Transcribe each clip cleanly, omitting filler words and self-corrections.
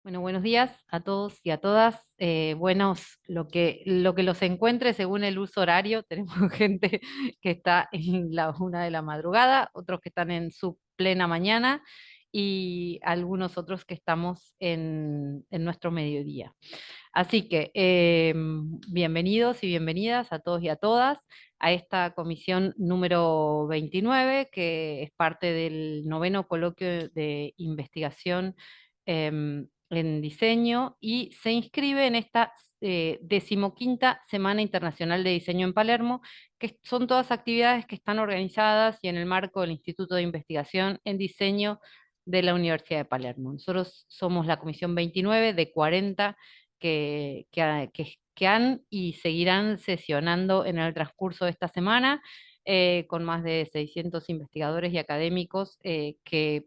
Bueno, buenos días a todos y a todas. Buenos lo que los encuentre según el uso horario. Tenemos gente que está en la 1 de la madrugada, otros que están en su plena mañana y algunos otros que estamos en nuestro mediodía. Así que bienvenidos y bienvenidas a todos y a todas a esta comisión número 29, que es parte del noveno coloquio de investigación en diseño y se inscribe en esta 15ª Semana Internacional de Diseño en Palermo, que son todas actividades que están organizadas y en el marco del Instituto de Investigación en Diseño de la Universidad de Palermo. Nosotros somos la comisión 29 de 40 que han y seguirán sesionando en el transcurso de esta semana, con más de 600 investigadores y académicos que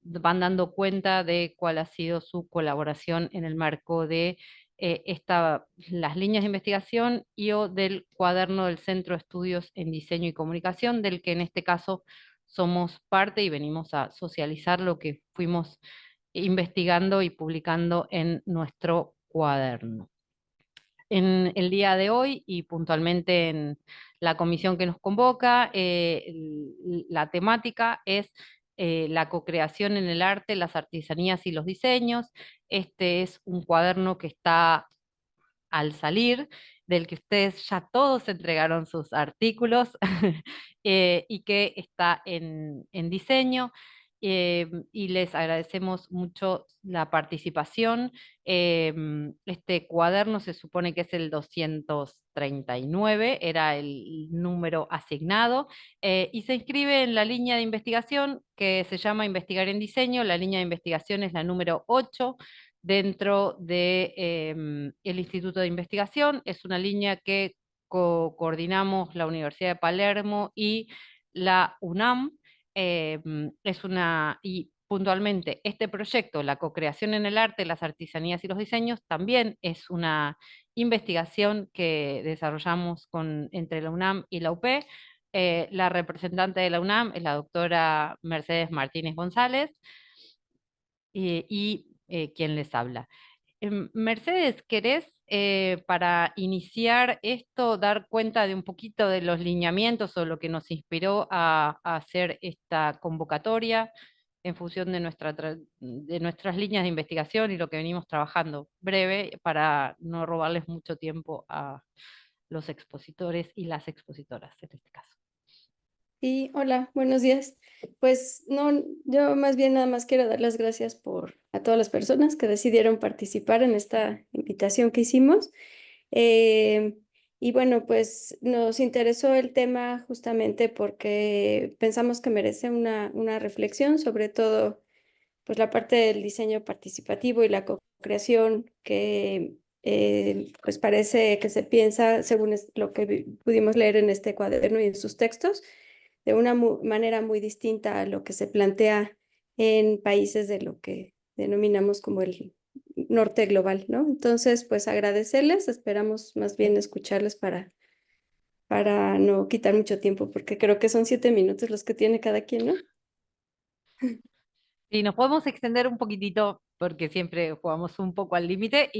van dando cuenta de cuál ha sido su colaboración en el marco de las líneas de investigación y o del cuaderno del Centro de Estudios en Diseño y Comunicación, del que en este caso somos parte y venimos a socializar lo que fuimos investigando y publicando en nuestro cuaderno. En el día de hoy y puntualmente en la comisión que nos convoca, la temática es la cocreación en el arte, las artesanías y los diseños. Este es un cuaderno que está al salir, del que ustedes ya todos entregaron sus artículos y que está en diseño. Y les agradecemos mucho la participación. Este cuaderno se supone que es el 239, era el número asignado, y se inscribe en la línea de investigación que se llama Investigar en Diseño. La línea de investigación es la número 8 dentro de el Instituto de Investigación. Es una línea que coordinamos la Universidad de Palermo y la UNAM. Y puntualmente este proyecto, la cocreación en el arte, las artesanías y los diseños, también es una investigación que desarrollamos entre la UNAM y la UP. La representante de la UNAM es la doctora Mercedes Martínez González y quien les habla. Mercedes, ¿querés, para iniciar esto, dar cuenta de un poquito de los lineamientos o lo que nos inspiró a hacer esta convocatoria en función de de nuestras líneas de investigación y lo que venimos trabajando? Breve, para no robarles mucho tiempo a los expositores y las expositoras en este caso. Sí, hola, buenos días. Pues no, yo más bien nada más quiero dar las gracias a todas las personas que decidieron participar en esta invitación que hicimos. Eh, y bueno, pues nos interesó el tema justamente porque pensamos que merece una reflexión, sobre todo pues la parte del diseño participativo y la co-creación que pues parece que se piensa, según lo que pudimos leer en este cuaderno y en sus textos, de una manera muy distinta a lo que se plantea en países de lo que denominamos como el norte global, ¿no? Entonces, pues agradecerles, esperamos más bien escucharles para no quitar mucho tiempo, porque creo que son 7 minutos los que tiene cada quien, ¿no? Sí, nos podemos extender un poquitito porque siempre jugamos un poco al límite,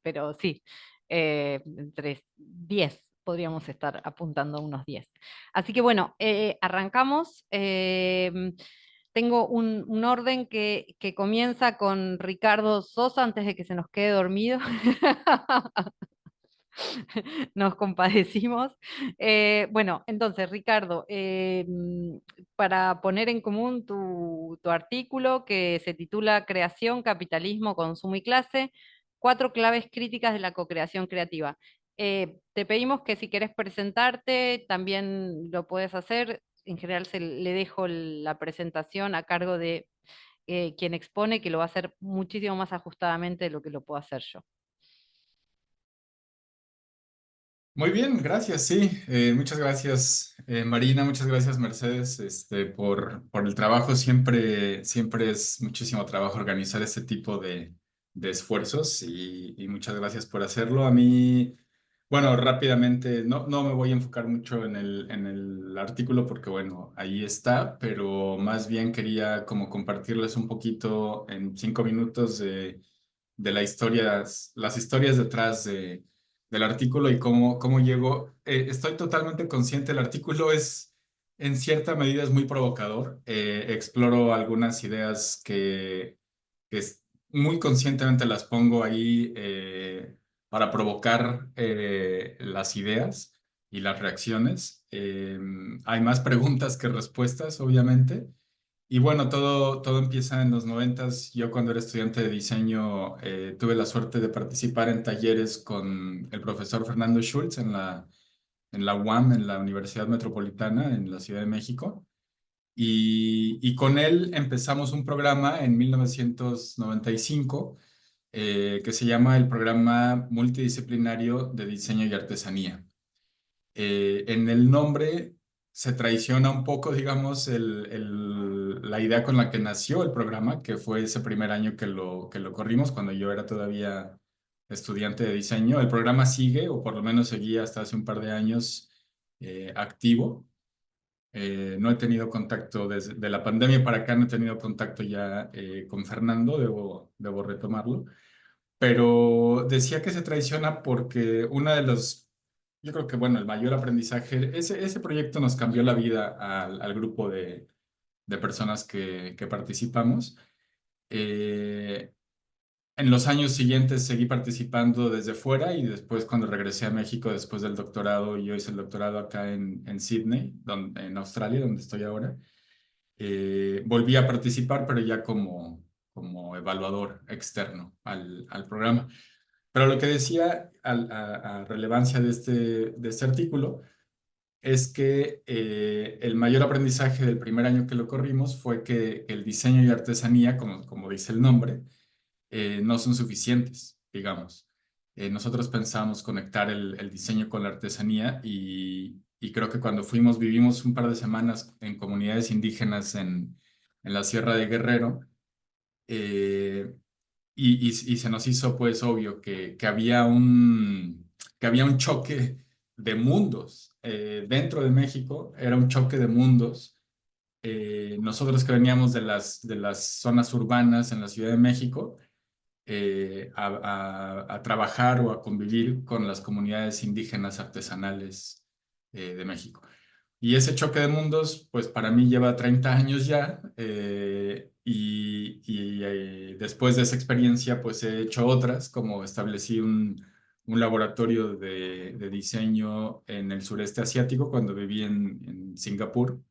pero sí, entre 10 podríamos estar apuntando a unos 10. Así que bueno, arrancamos. Tengo un orden que comienza con Ricardo Sosa antes de que se nos quede dormido. Nos compadecimos. Bueno, entonces, Ricardo, para poner en común tu artículo que se titula Creación, Capitalismo, Consumo y Clase, 4 claves críticas de la cocreación creativa. Te pedimos que si querés presentarte, también lo puedes hacer. En general le dejo la presentación a cargo de quien expone, que lo va a hacer muchísimo más ajustadamente de lo que lo puedo hacer yo. Muy bien, gracias, sí. Muchas gracias, Marina, muchas gracias, Mercedes, por el trabajo. Siempre es muchísimo trabajo organizar este tipo de esfuerzos y muchas gracias por hacerlo. A mí, bueno, rápidamente, no me voy a enfocar mucho en el artículo porque, bueno, ahí está, pero más bien quería como compartirles un poquito en 5 minutos de las historias detrás del artículo y cómo llegó. Estoy totalmente consciente, el artículo es, en cierta medida, es muy provocador. Exploro algunas ideas muy conscientemente las pongo ahí para provocar las ideas y las reacciones. Hay más preguntas que respuestas, obviamente. Y bueno, todo empieza en los noventas. Yo cuando era estudiante de diseño tuve la suerte de participar en talleres con el profesor Fernando Schultz en la UAM, en la Universidad Metropolitana, en la Ciudad de México. Y con él empezamos un programa en 1995 que se llama el Programa Multidisciplinario de Diseño y Artesanía. En el nombre se traiciona un poco, digamos, la idea con la que nació el programa, que fue ese primer año que lo corrimos, cuando yo era todavía estudiante de diseño. El programa sigue, o por lo menos seguía hasta hace un par de años, activo. No he tenido contacto desde de la pandemia para acá, no he tenido contacto ya con Fernando, debo retomarlo. Pero decía que se traiciona porque yo creo que, bueno, el mayor aprendizaje, ese proyecto nos cambió la vida al grupo de personas que participamos. Eh, en los años siguientes seguí participando desde fuera y después cuando regresé a México después del doctorado, yo hice el doctorado acá en Sydney, en Australia, donde estoy ahora. Volví a participar, pero ya como evaluador externo al programa. Pero lo que decía a relevancia de este artículo es que el mayor aprendizaje del primer año que lo corrimos fue que el diseño y artesanía, como dice el nombre, no son suficientes, digamos. Nosotros pensamos conectar el diseño con la artesanía y creo que cuando vivimos un par de semanas en comunidades indígenas en la Sierra de Guerrero, eh, y se nos hizo pues obvio que había un choque de mundos. Dentro de México era un choque de mundos. Nosotros que veníamos de las zonas urbanas en la Ciudad de México, a trabajar o a convivir con las comunidades indígenas artesanales de México. Y ese choque de mundos, pues para mí lleva 30 años ya, y después de esa experiencia, pues he hecho otras, como establecí un laboratorio de diseño en el sureste asiático cuando viví en Singapur.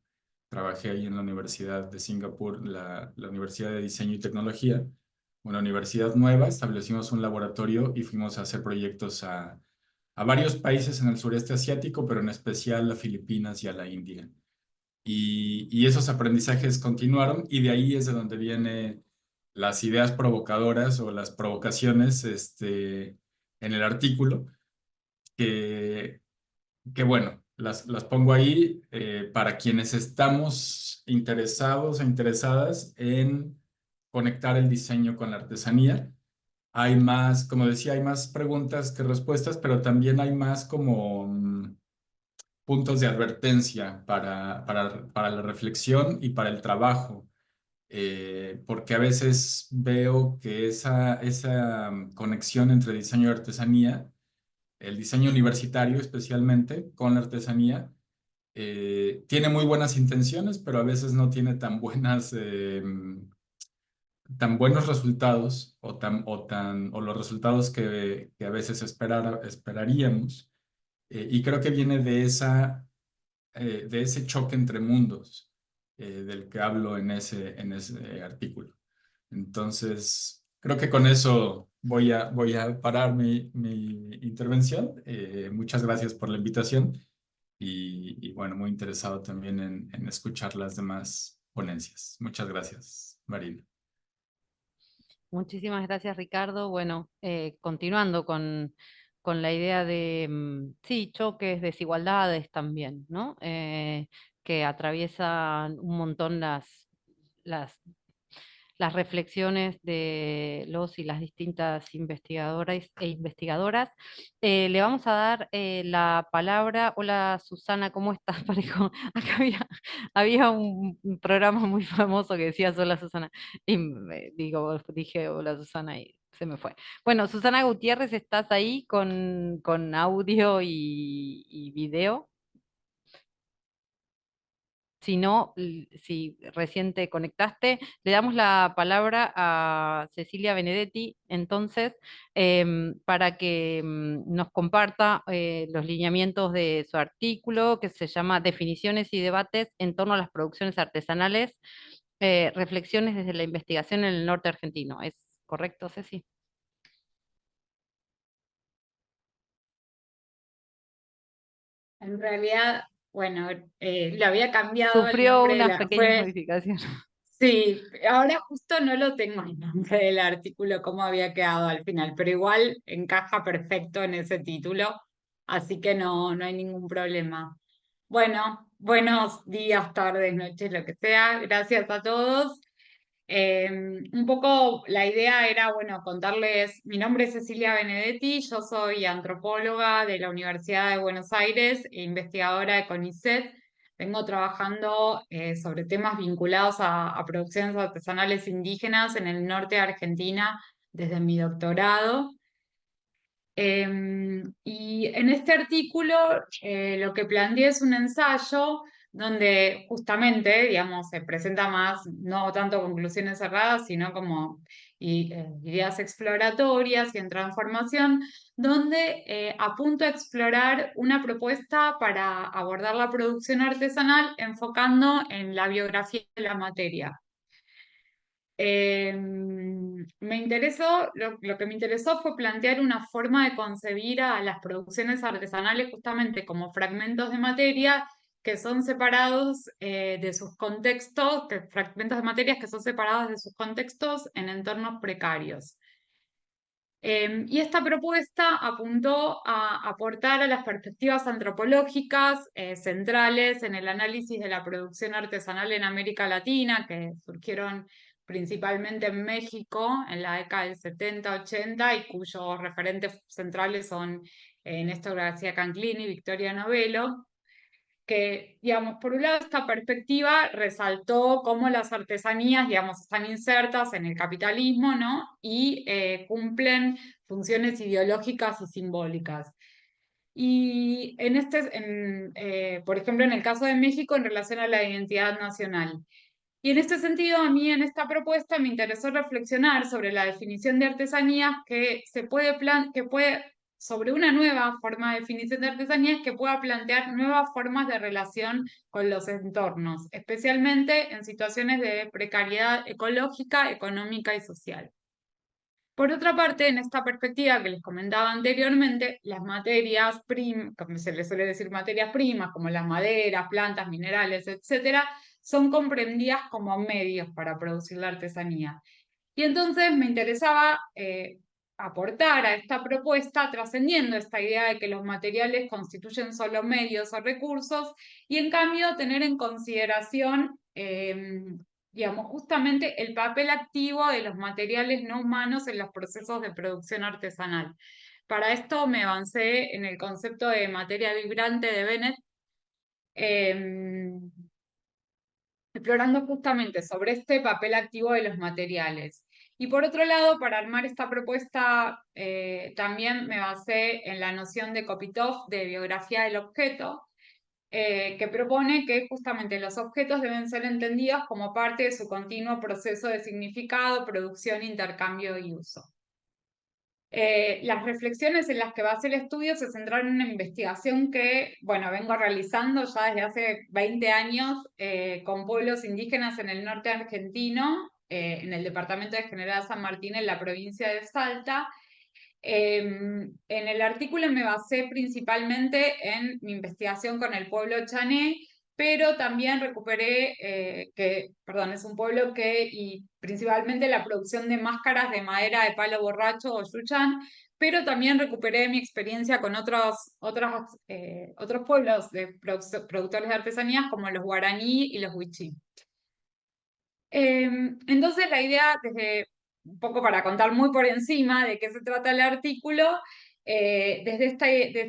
Trabajé ahí en la Universidad de Singapur, la Universidad de Diseño y Tecnología, una universidad nueva. Establecimos un laboratorio y fuimos a hacer proyectos a varios países en el sureste asiático, pero en especial a Filipinas y a la India. Y esos aprendizajes continuaron y de ahí es de donde vienen las ideas provocadoras o las provocaciones en el artículo, que, que bueno, las pongo ahí para quienes estamos interesados e interesadas en conectar el diseño con la artesanía. Hay más, como decía, hay más preguntas que respuestas, pero también hay más como puntos de advertencia para la reflexión y para el trabajo, porque a veces veo que esa conexión entre diseño y artesanía, el diseño universitario especialmente con la artesanía, tiene muy buenas intenciones, pero a veces no tiene tan buenos resultados o los resultados que a veces esperaríamos. Y creo que viene de ese choque entre mundos del que hablo en ese artículo. Entonces, creo que con eso voy a parar mi intervención. Muchas gracias por la invitación y bueno, muy interesado también en escuchar las demás ponencias. Muchas gracias, Marina. Muchísimas gracias, Ricardo. Bueno, continuando con la idea de, sí, choques, desigualdades también, ¿no? Que atraviesan un montón las, las reflexiones de los y las distintas investigadoras e investigadoras. Le vamos a dar la palabra. Hola, Susana, ¿cómo estás, parejo? Acá había un programa muy famoso que decía hola, Susana. Y dije hola, Susana, y Se me fue. Bueno, Susana Gutiérrez, ¿estás ahí con audio y video? Si no, si recién te conectaste, le damos la palabra a Cecilia Benedetti, entonces, para que nos comparta los lineamientos de su artículo, que se llama Definiciones y debates en torno a las producciones artesanales, reflexiones desde la investigación en el norte argentino. ¿Es correcto, Ceci? En realidad, bueno, le había cambiado el Sufrió nombre de unas la, pequeñas modificaciones. sí, ahora justo no lo tengo el nombre del artículo, cómo había quedado al final, pero igual encaja perfecto en ese título, así que no hay ningún problema. Bueno, buenos días, tardes, noches, lo que sea. Gracias a todos. Un poco la idea era, bueno, contarles, mi nombre es Cecilia Benedetti, yo soy antropóloga de la Universidad de Buenos Aires e investigadora de CONICET. Vengo trabajando sobre temas vinculados a producciones artesanales indígenas en el norte de Argentina desde mi doctorado. Y en este artículo lo que planteé es un ensayo donde justamente, digamos, se presenta más, no tanto conclusiones cerradas, sino como ideas exploratorias y en transformación, donde apunto a explorar una propuesta para abordar la producción artesanal enfocando en la biografía de la materia. Me interesó, lo que me interesó fue plantear una forma de concebir a las producciones artesanales justamente como fragmentos de materia que son separados de sus contextos, fragmentos de materias que son separados de sus contextos en entornos precarios. Y esta propuesta apuntó a aportar a las perspectivas antropológicas centrales en el análisis de la producción artesanal en América Latina, que surgieron principalmente en México en la década del 70-80 y cuyos referentes centrales son Néstor García Canclini y Victoria Novello, que, digamos, por un lado esta perspectiva resaltó cómo las artesanías, digamos, están insertas en el capitalismo, ¿no? Y cumplen funciones ideológicas y simbólicas. Y por ejemplo, en el caso de México, en relación a la identidad nacional. Y en este sentido, a mí en esta propuesta me interesó reflexionar sobre la definición de artesanías sobre una nueva forma de definición de artesanías que pueda plantear nuevas formas de relación con los entornos, especialmente en situaciones de precariedad ecológica, económica y social. Por otra parte, en esta perspectiva que les comentaba anteriormente, las materias primas, como se les suele decir materias primas, como las maderas, plantas, minerales, etcétera, son comprendidas como medios para producir la artesanía. Y entonces me interesaba aportar a esta propuesta, trascendiendo esta idea de que los materiales constituyen solo medios o recursos, y en cambio tener en consideración digamos, justamente el papel activo de los materiales no humanos en los procesos de producción artesanal. Para esto me avancé en el concepto de materia vibrante de Bennett, explorando justamente sobre este papel activo de los materiales. Y por otro lado, para armar esta propuesta, también me basé en la noción de Kopitov de biografía del objeto, que propone que justamente los objetos deben ser entendidos como parte de su continuo proceso de significado, producción, intercambio y uso. Las reflexiones en las que basé el estudio se centraron en una investigación que, bueno, vengo realizando ya desde hace 20 años con pueblos indígenas en el norte argentino, en el departamento de General San Martín, en la provincia de Salta. En el artículo me basé principalmente en mi investigación con el pueblo chané, pero también recuperé es un pueblo y principalmente la producción de máscaras de madera de palo borracho o yuchán, pero también recuperé mi experiencia con otros pueblos de productores de artesanías como los guaraní y los huichí. Entonces la idea, desde un poco para contar muy por encima de qué se trata el artículo, Desde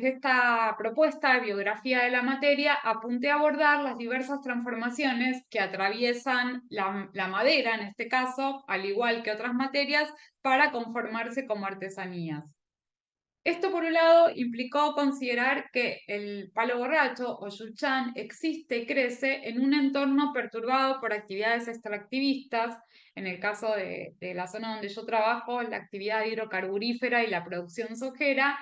esta propuesta de biografía de la materia, apunté a abordar las diversas transformaciones que atraviesan la madera, en este caso, al igual que otras materias, para conformarse como artesanías. Esto, por un lado, implicó considerar que el palo borracho o yuchán existe y crece en un entorno perturbado por actividades extractivistas. En el caso de la zona donde yo trabajo, la actividad hidrocarburífera y la producción sojera,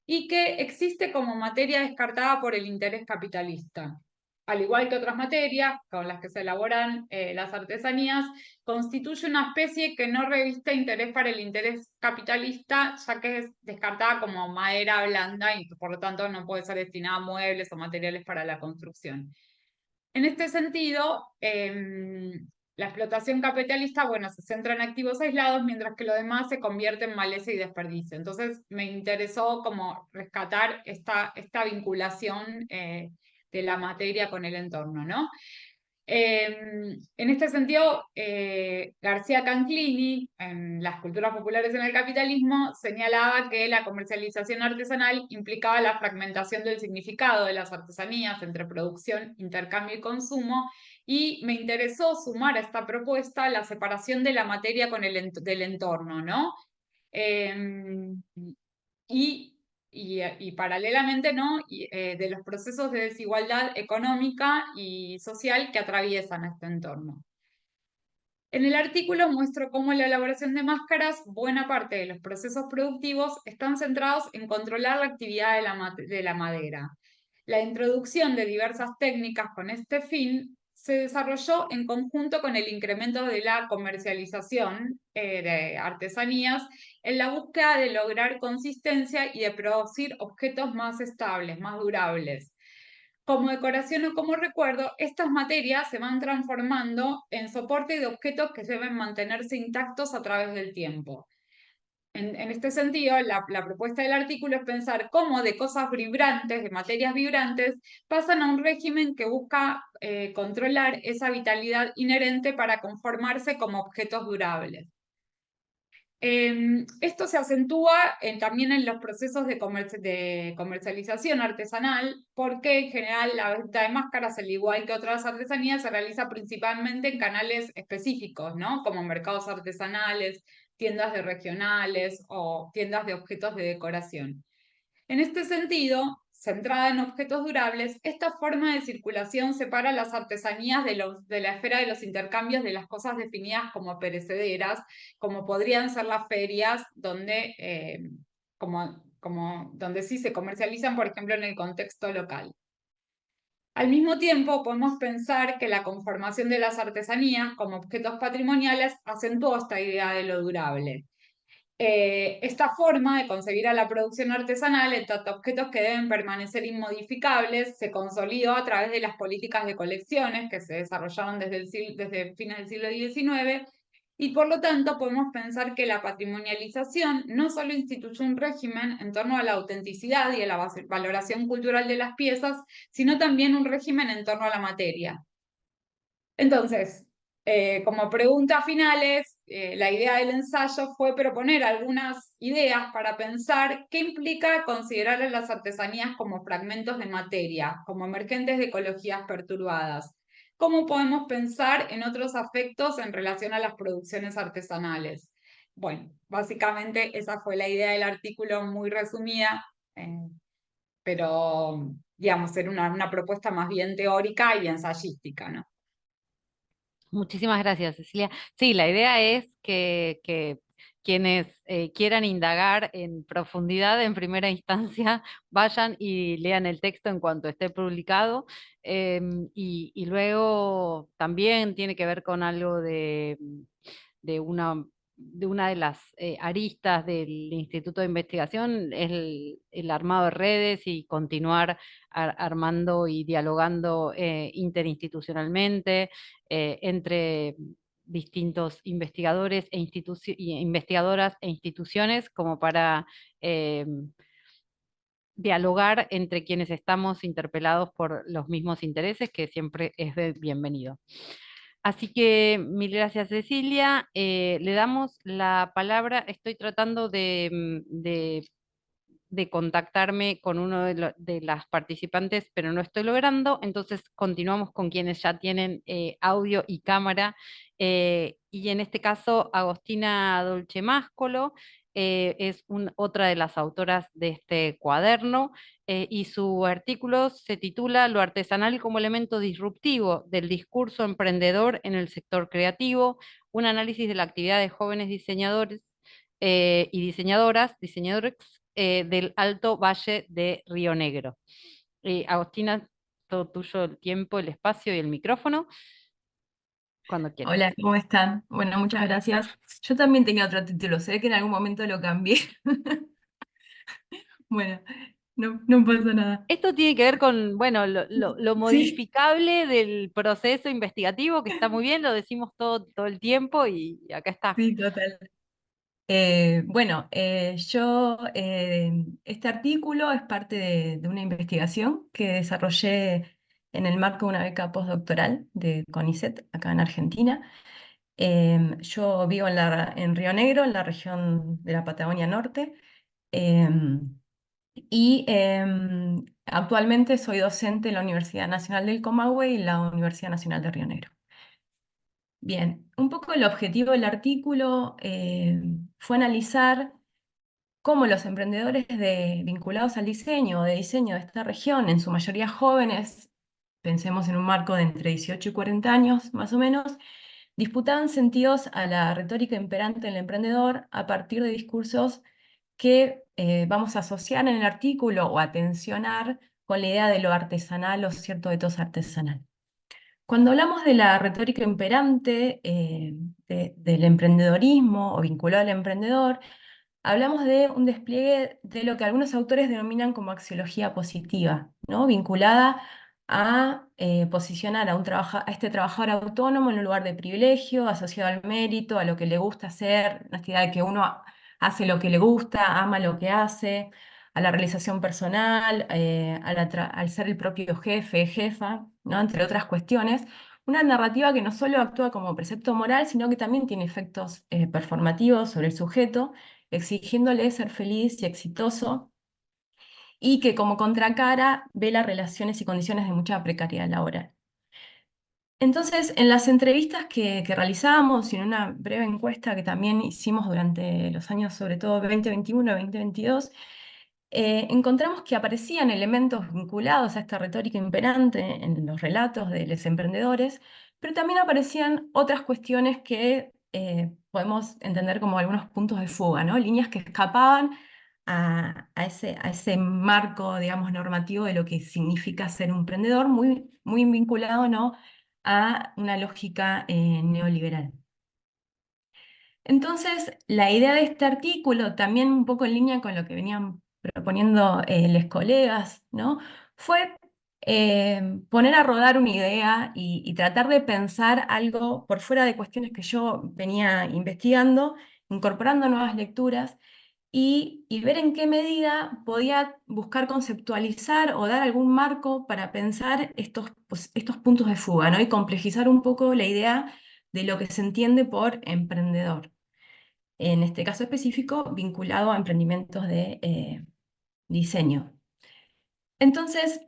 y que existe como materia descartada por el interés capitalista. Al igual que otras materias con las que se elaboran las artesanías, constituye una especie que no reviste interés para el interés capitalista, ya que es descartada como madera blanda y por lo tanto no puede ser destinada a muebles o materiales para la construcción. En este sentido, la explotación capitalista, bueno, se centra en activos aislados, mientras que lo demás se convierte en maleza y desperdicio. Entonces me interesó como rescatar esta vinculación de la materia con el entorno, ¿no? En este sentido, García Canclini, en Las culturas populares en el capitalismo, señalaba que la comercialización artesanal implicaba la fragmentación del significado de las artesanías entre producción, intercambio y consumo, y me interesó sumar a esta propuesta la separación de la materia del entorno, ¿no? Y paralelamente, ¿no? De los procesos de desigualdad económica y social que atraviesan este entorno. En el artículo muestro cómo en la elaboración de máscaras, buena parte de los procesos productivos están centrados en controlar la actividad de la madera. La introducción de diversas técnicas con este fin se desarrolló en conjunto con el incremento de la comercialización de artesanías en la búsqueda de lograr consistencia y de producir objetos más estables, más durables. Como decoración o como recuerdo, estas materias se van transformando en soporte de objetos que deben mantenerse intactos a través del tiempo. En este sentido, la propuesta del artículo es pensar cómo de cosas vibrantes, de materias vibrantes, pasan a un régimen que busca controlar esa vitalidad inherente para conformarse como objetos durables. Esto se acentúa también en los procesos de comercialización artesanal, porque en general la venta de máscaras, al igual que otras artesanías, se realiza principalmente en canales específicos, ¿no? Como mercados artesanales, tiendas de regionales o tiendas de objetos de decoración. En este sentido, centrada en objetos durables, esta forma de circulación separa las artesanías de la esfera de los intercambios de las cosas definidas como perecederas, como podrían ser las ferias, donde, donde sí se comercializan, por ejemplo, en el contexto local. Al mismo tiempo, podemos pensar que la conformación de las artesanías como objetos patrimoniales acentuó esta idea de lo durable. Esta forma de concebir a la producción artesanal en tanto objetos que deben permanecer inmodificables se consolidó a través de las políticas de colecciones que se desarrollaron desde fines del siglo XIX, y por lo tanto podemos pensar que la patrimonialización no solo instituyó un régimen en torno a la autenticidad y a la valoración cultural de las piezas, sino también un régimen en torno a la materia. Entonces, como preguntas finales, la idea del ensayo fue proponer algunas ideas para pensar qué implica considerar a las artesanías como fragmentos de materia, como emergentes de ecologías perturbadas. ¿Cómo podemos pensar en otros aspectos en relación a las producciones artesanales? Bueno, básicamente esa fue la idea del artículo muy resumida, pero digamos, era una propuesta más bien teórica y ensayística, ¿no? Muchísimas gracias, Cecilia. Sí, la idea es que quienes quieran indagar en profundidad en primera instancia vayan y lean el texto en cuanto esté publicado. Y luego también tiene que ver con algo de una de las aristas del Instituto de Investigación, es el armado de redes y continuar armando y dialogando interinstitucionalmente entre distintos investigadores y investigadoras e instituciones, como para dialogar entre quienes estamos interpelados por los mismos intereses, que siempre es bienvenido. Así que mil gracias, Cecilia. Le damos la palabra. Estoy tratando de de contactarme con uno de las participantes, pero no estoy logrando, entonces continuamos con quienes ya tienen audio y cámara. Y en este caso, Agostina Dolcemáscolo es otra de las autoras de este cuaderno, y su artículo se titula Lo artesanal como elemento disruptivo del discurso emprendedor en el sector creativo, un análisis de la actividad de jóvenes diseñadores y diseñadores del Alto Valle de Río Negro. Agostina, todo tuyo el tiempo, el espacio y el micrófono, cuando quieras. Hola, ¿cómo están? Bueno, muchas gracias. Yo también tenía otro título, sé que en algún momento lo cambié. Bueno, no pasa nada. Esto tiene que ver con, bueno, lo Sí, modificable del proceso investigativo, que está muy bien, lo decimos todo el tiempo y acá está. sí, total. Bueno, este artículo es parte de una investigación que desarrollé en el marco de una beca postdoctoral de CONICET, acá en Argentina. Yo vivo en Río Negro, en la región de la Patagonia Norte. em, Actualmente soy docente en la Universidad Nacional del Comahue y la Universidad Nacional de Río Negro. Bien, un poco el objetivo del artículo fue analizar cómo los emprendedores vinculados al diseño o de diseño de esta región, en su mayoría jóvenes, pensemos en un marco de entre 18 y 40 años más o menos, disputaban sentidos a la retórica imperante del emprendedor a partir de discursos que vamos a asociar en el artículo o a tensionar con la idea de lo artesanal o cierto ethos artesanal. Cuando hablamos de la retórica imperante del emprendedorismo o vinculado al emprendedor, hablamos de un despliegue de lo que algunos autores denominan como axiología positiva, ¿no? Vinculada a posicionar a este trabajador autónomo en un lugar de privilegio, asociado al mérito, a lo que le gusta hacer, la idea de que uno hace lo que le gusta, ama lo que hace, a la realización personal, al ser el propio jefe, jefa, ¿no? Entre otras cuestiones. Una narrativa que no solo actúa como precepto moral, sino que también tiene efectos performativos sobre el sujeto, exigiéndole ser feliz y exitoso, y que como contracara ve las relaciones y condiciones de mucha precariedad laboral. Entonces, en las entrevistas que realizamos y en una breve encuesta que también hicimos durante los años, sobre todo 2021 y 2022, encontramos que aparecían elementos vinculados a esta retórica imperante en los relatos de los emprendedores, pero también aparecían otras cuestiones que podemos entender como algunos puntos de fuga, ¿no? Líneas que escapaban a ese marco, digamos, normativo de lo que significa ser un emprendedor, muy vinculado, ¿no?, a una lógica neoliberal. Entonces, la idea de este artículo, también un poco en línea con lo que venían proponiendo los colegas, ¿no?, fue poner a rodar una idea y tratar de pensar algo por fuera de cuestiones que yo venía investigando, incorporando nuevas lecturas y ver en qué medida podía buscar conceptualizar o dar algún marco para pensar estos puntos de fuga, ¿no?, y complejizar un poco la idea de lo que se entiende por emprendedor. En este caso específico, vinculado a emprendimientos de diseño. Entonces,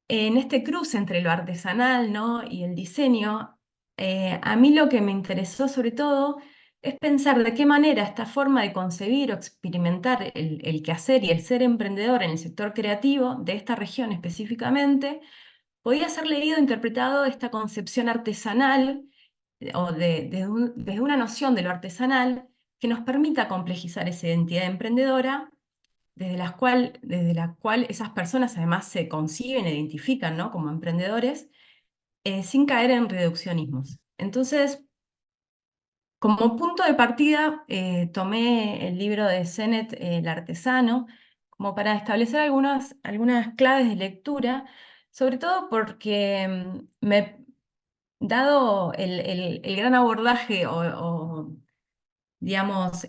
en este cruce entre lo artesanal, ¿no?, y el diseño, a mí lo que me interesó sobre todo es pensar de qué manera esta forma de concebir o experimentar el quehacer y el ser emprendedor en el sector creativo de esta región específicamente podía ser leído e interpretado esta concepción artesanal o desde una noción de lo artesanal que nos permita complejizar esa identidad emprendedora desde la cual esas personas además se conciben e identifican, ¿no?, como emprendedores, sin caer en reduccionismos. Entonces, como punto de partida, tomé el libro de Sennett, El artesano, como para establecer algunas claves de lectura, sobre todo porque dado el gran abordaje digamos,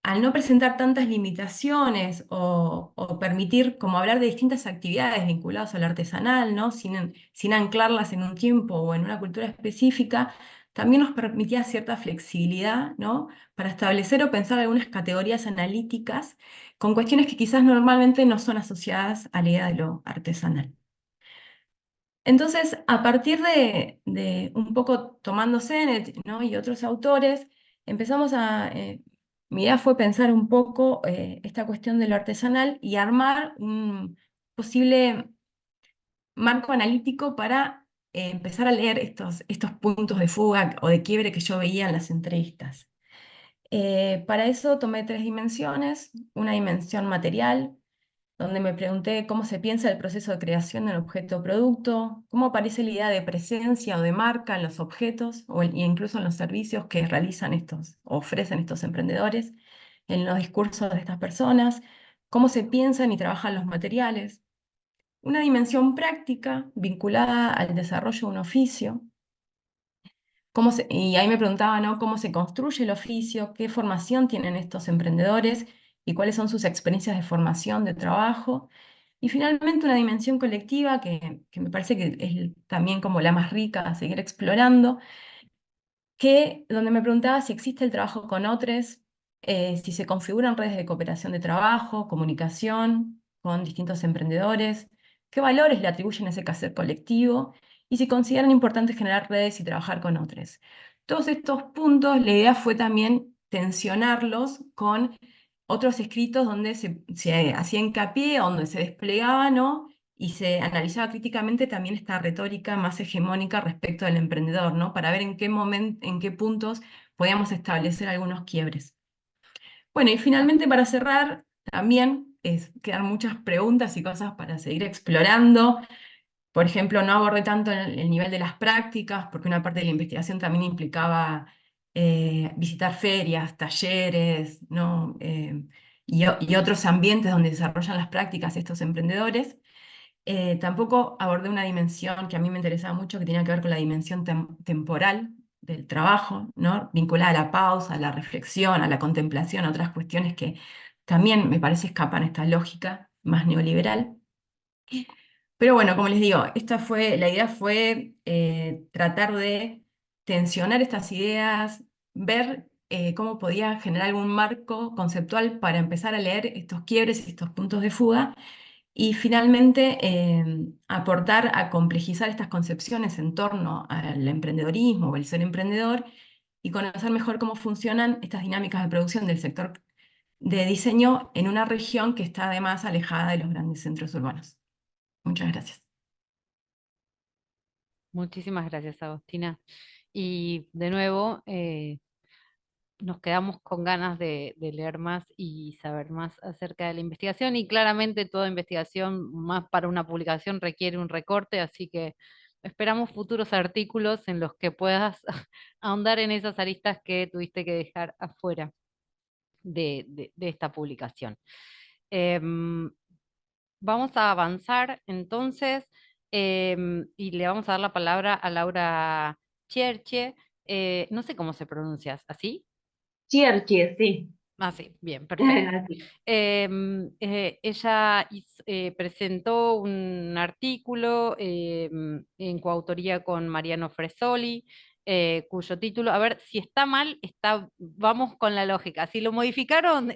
al no presentar tantas limitaciones o permitir como hablar de distintas actividades vinculadas al artesanal, ¿no?, sin anclarlas en un tiempo o en una cultura específica, también nos permitía cierta flexibilidad, ¿no? Para establecer o pensar algunas categorías analíticas con cuestiones que quizás normalmente no son asociadas a la idea de lo artesanal. Entonces, a partir de un poco tomando Sennett, ¿no? y otros autores, empezamos mi idea fue pensar un poco esta cuestión de lo artesanal y armar un posible marco analítico para empezar a leer estos puntos de fuga o de quiebre que yo veía en las entrevistas. Para eso tomé 3 dimensiones, una dimensión material, donde me pregunté cómo se piensa el proceso de creación de un objeto o producto, cómo aparece la idea de presencia o de marca en los objetos y incluso en los servicios que realizan ofrecen estos emprendedores, en los discursos de estas personas, cómo se piensan y trabajan los materiales. Una dimensión práctica vinculada al desarrollo de un oficio. Y ahí me preguntaba, ¿no? ¿Cómo se construye el oficio? ¿Qué formación tienen estos emprendedores? ¿Y cuáles son sus experiencias de formación, de trabajo? Y finalmente una dimensión colectiva que me parece que es también como la más rica a seguir explorando, donde me preguntaba si existe el trabajo con otros, si se configuran redes de cooperación de trabajo, comunicación con distintos emprendedores, qué valores le atribuyen a ese quehacer colectivo y si consideran importante generar redes y trabajar con otros. Todos estos puntos, la idea fue también tensionarlos con otros escritos donde se hacía hincapié, donde se desplegaba, ¿no? Y se analizaba críticamente también esta retórica más hegemónica respecto del emprendedor, ¿no? Para ver en qué momento, en qué puntos podíamos establecer algunos quiebres. Bueno, y finalmente para cerrar, también quedan muchas preguntas y cosas para seguir explorando. Por ejemplo, no abordé tanto el nivel de las prácticas, porque una parte de la investigación también implicaba visitar ferias, talleres, ¿no? Y otros ambientes donde desarrollan las prácticas estos emprendedores. Tampoco abordé una dimensión que a mí me interesaba mucho, que tenía que ver con la dimensión temporal del trabajo, ¿no? Vinculada a la pausa, a la reflexión, a la contemplación, a otras cuestiones que también me parece escapan a esta lógica más neoliberal. Pero bueno, como les digo, la idea fue tratar de tensionar estas ideas, ver cómo podía generar algún marco conceptual para empezar a leer estos quiebres y estos puntos de fuga, y finalmente aportar a complejizar estas concepciones en torno al emprendedorismo o el ser emprendedor y conocer mejor cómo funcionan estas dinámicas de producción del sector de diseño en una región que está además alejada de los grandes centros urbanos. Muchas gracias. Muchísimas gracias, Agostina. Y de nuevo, nos quedamos con ganas de leer más y saber más acerca de la investigación, y claramente toda investigación, más para una publicación, requiere un recorte, así que esperamos futuros artículos en los que puedas ahondar en esas aristas que tuviste que dejar afuera de esta publicación. Em, Vamos a avanzar entonces, y le vamos a dar la palabra a Laura Cherche. No sé cómo se pronuncia, ¿así? Chierchi, sí. Ah, sí, bien, perfecto. Así. Ella presentó un artículo en coautoría con Mariano Fresoli, cuyo título, a ver, si está mal, vamos con la lógica. Si lo modificaron,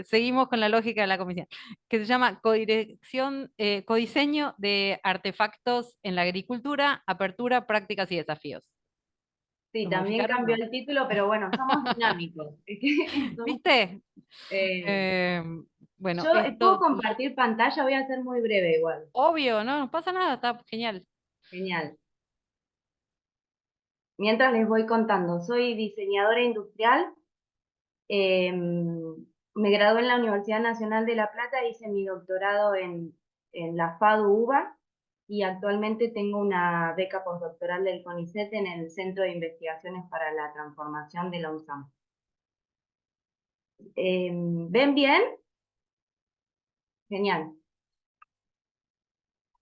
seguimos con la lógica de la comisión, que se llama Codiseño de Artefactos en la Agricultura, Apertura, Prácticas y Desafíos. Sí, ¿Lo también modificaron? cambió No. el título, pero bueno, somos dinámicos. ¿Viste? Eh, Bueno, ¿Puedo esto, compartir pantalla? Voy a ser muy breve igual. obvio, no pasa nada, está genial. Genial. Mientras les voy contando, soy diseñadora industrial. Me gradué en la Universidad Nacional de La Plata, hice mi doctorado en la FADU UBA y actualmente tengo una beca postdoctoral del CONICET en el Centro de Investigaciones para la Transformación de la UNSAM. ¿Ven bien? Genial.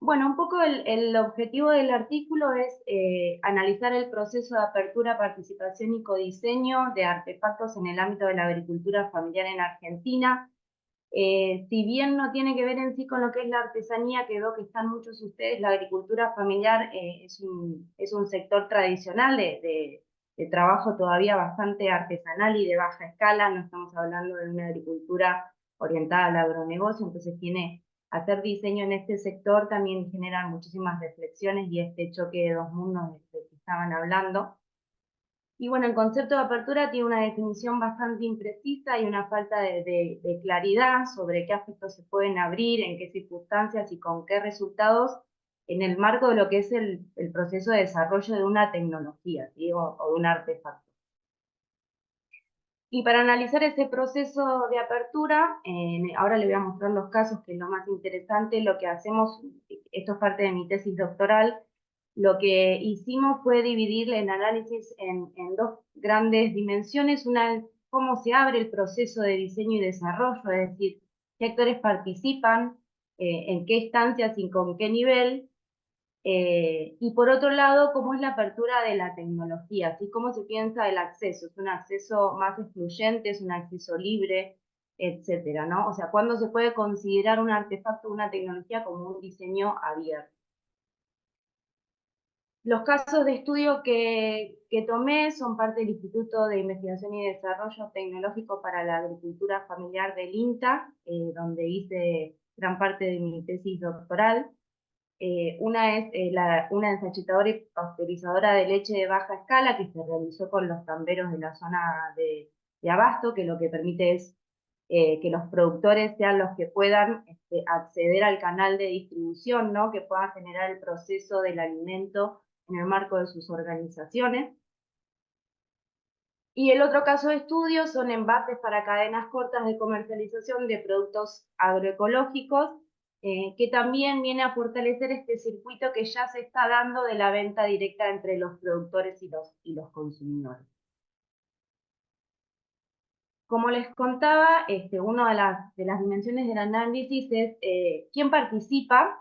Bueno, un poco el objetivo del artículo es analizar el proceso de apertura, participación y codiseño de artefactos en el ámbito de la agricultura familiar en Argentina, Si bien no tiene que ver en sí con lo que es la artesanía, que veo que están muchos ustedes, la agricultura familiar es un sector tradicional de trabajo todavía bastante artesanal y de baja escala, no estamos hablando de una agricultura orientada al agronegocio, entonces hacer diseño en este sector también genera muchísimas reflexiones y este choque de dos mundos del que estaban hablando. Y bueno, el concepto de apertura tiene una definición bastante imprecisa y una falta de claridad sobre qué aspectos se pueden abrir, en qué circunstancias y con qué resultados en el marco de lo que es el proceso de desarrollo de una tecnología, ¿sí? o de un artefacto. Y para analizar ese proceso de apertura, ahora les voy a mostrar los casos, que es lo más interesante. Lo que hacemos, esto es parte de mi tesis doctoral, lo que hicimos fue dividir el análisis en dos grandes dimensiones. Una es cómo se abre el proceso de diseño y desarrollo, es decir, qué actores participan, en qué instancias y con qué nivel. Y por otro lado, cómo es la apertura de la tecnología, así cómo se piensa el acceso, es un acceso más excluyente, es un acceso libre, etcétera, ¿no? O sea, ¿cuándo se puede considerar un artefacto, una tecnología como un diseño abierto? Los casos de estudio que tomé son parte del Instituto de Investigación y Desarrollo Tecnológico para la Agricultura Familiar del INTA, donde hice gran parte de mi tesis doctoral. Una es una ensachitadora y pasteurizadora de leche de baja escala que se realizó con los tamberos de la zona de Abasto, que lo que permite es que los productores sean los que puedan acceder al canal de distribución, ¿no? Que puedan generar el proceso del alimento en el marco de sus organizaciones. Y el otro caso de estudio son envases para cadenas cortas de comercialización de productos agroecológicos, que también viene a fortalecer este circuito que ya se está dando de la venta directa entre los productores y los consumidores. Como les contaba, una de las dimensiones del análisis es quién participa,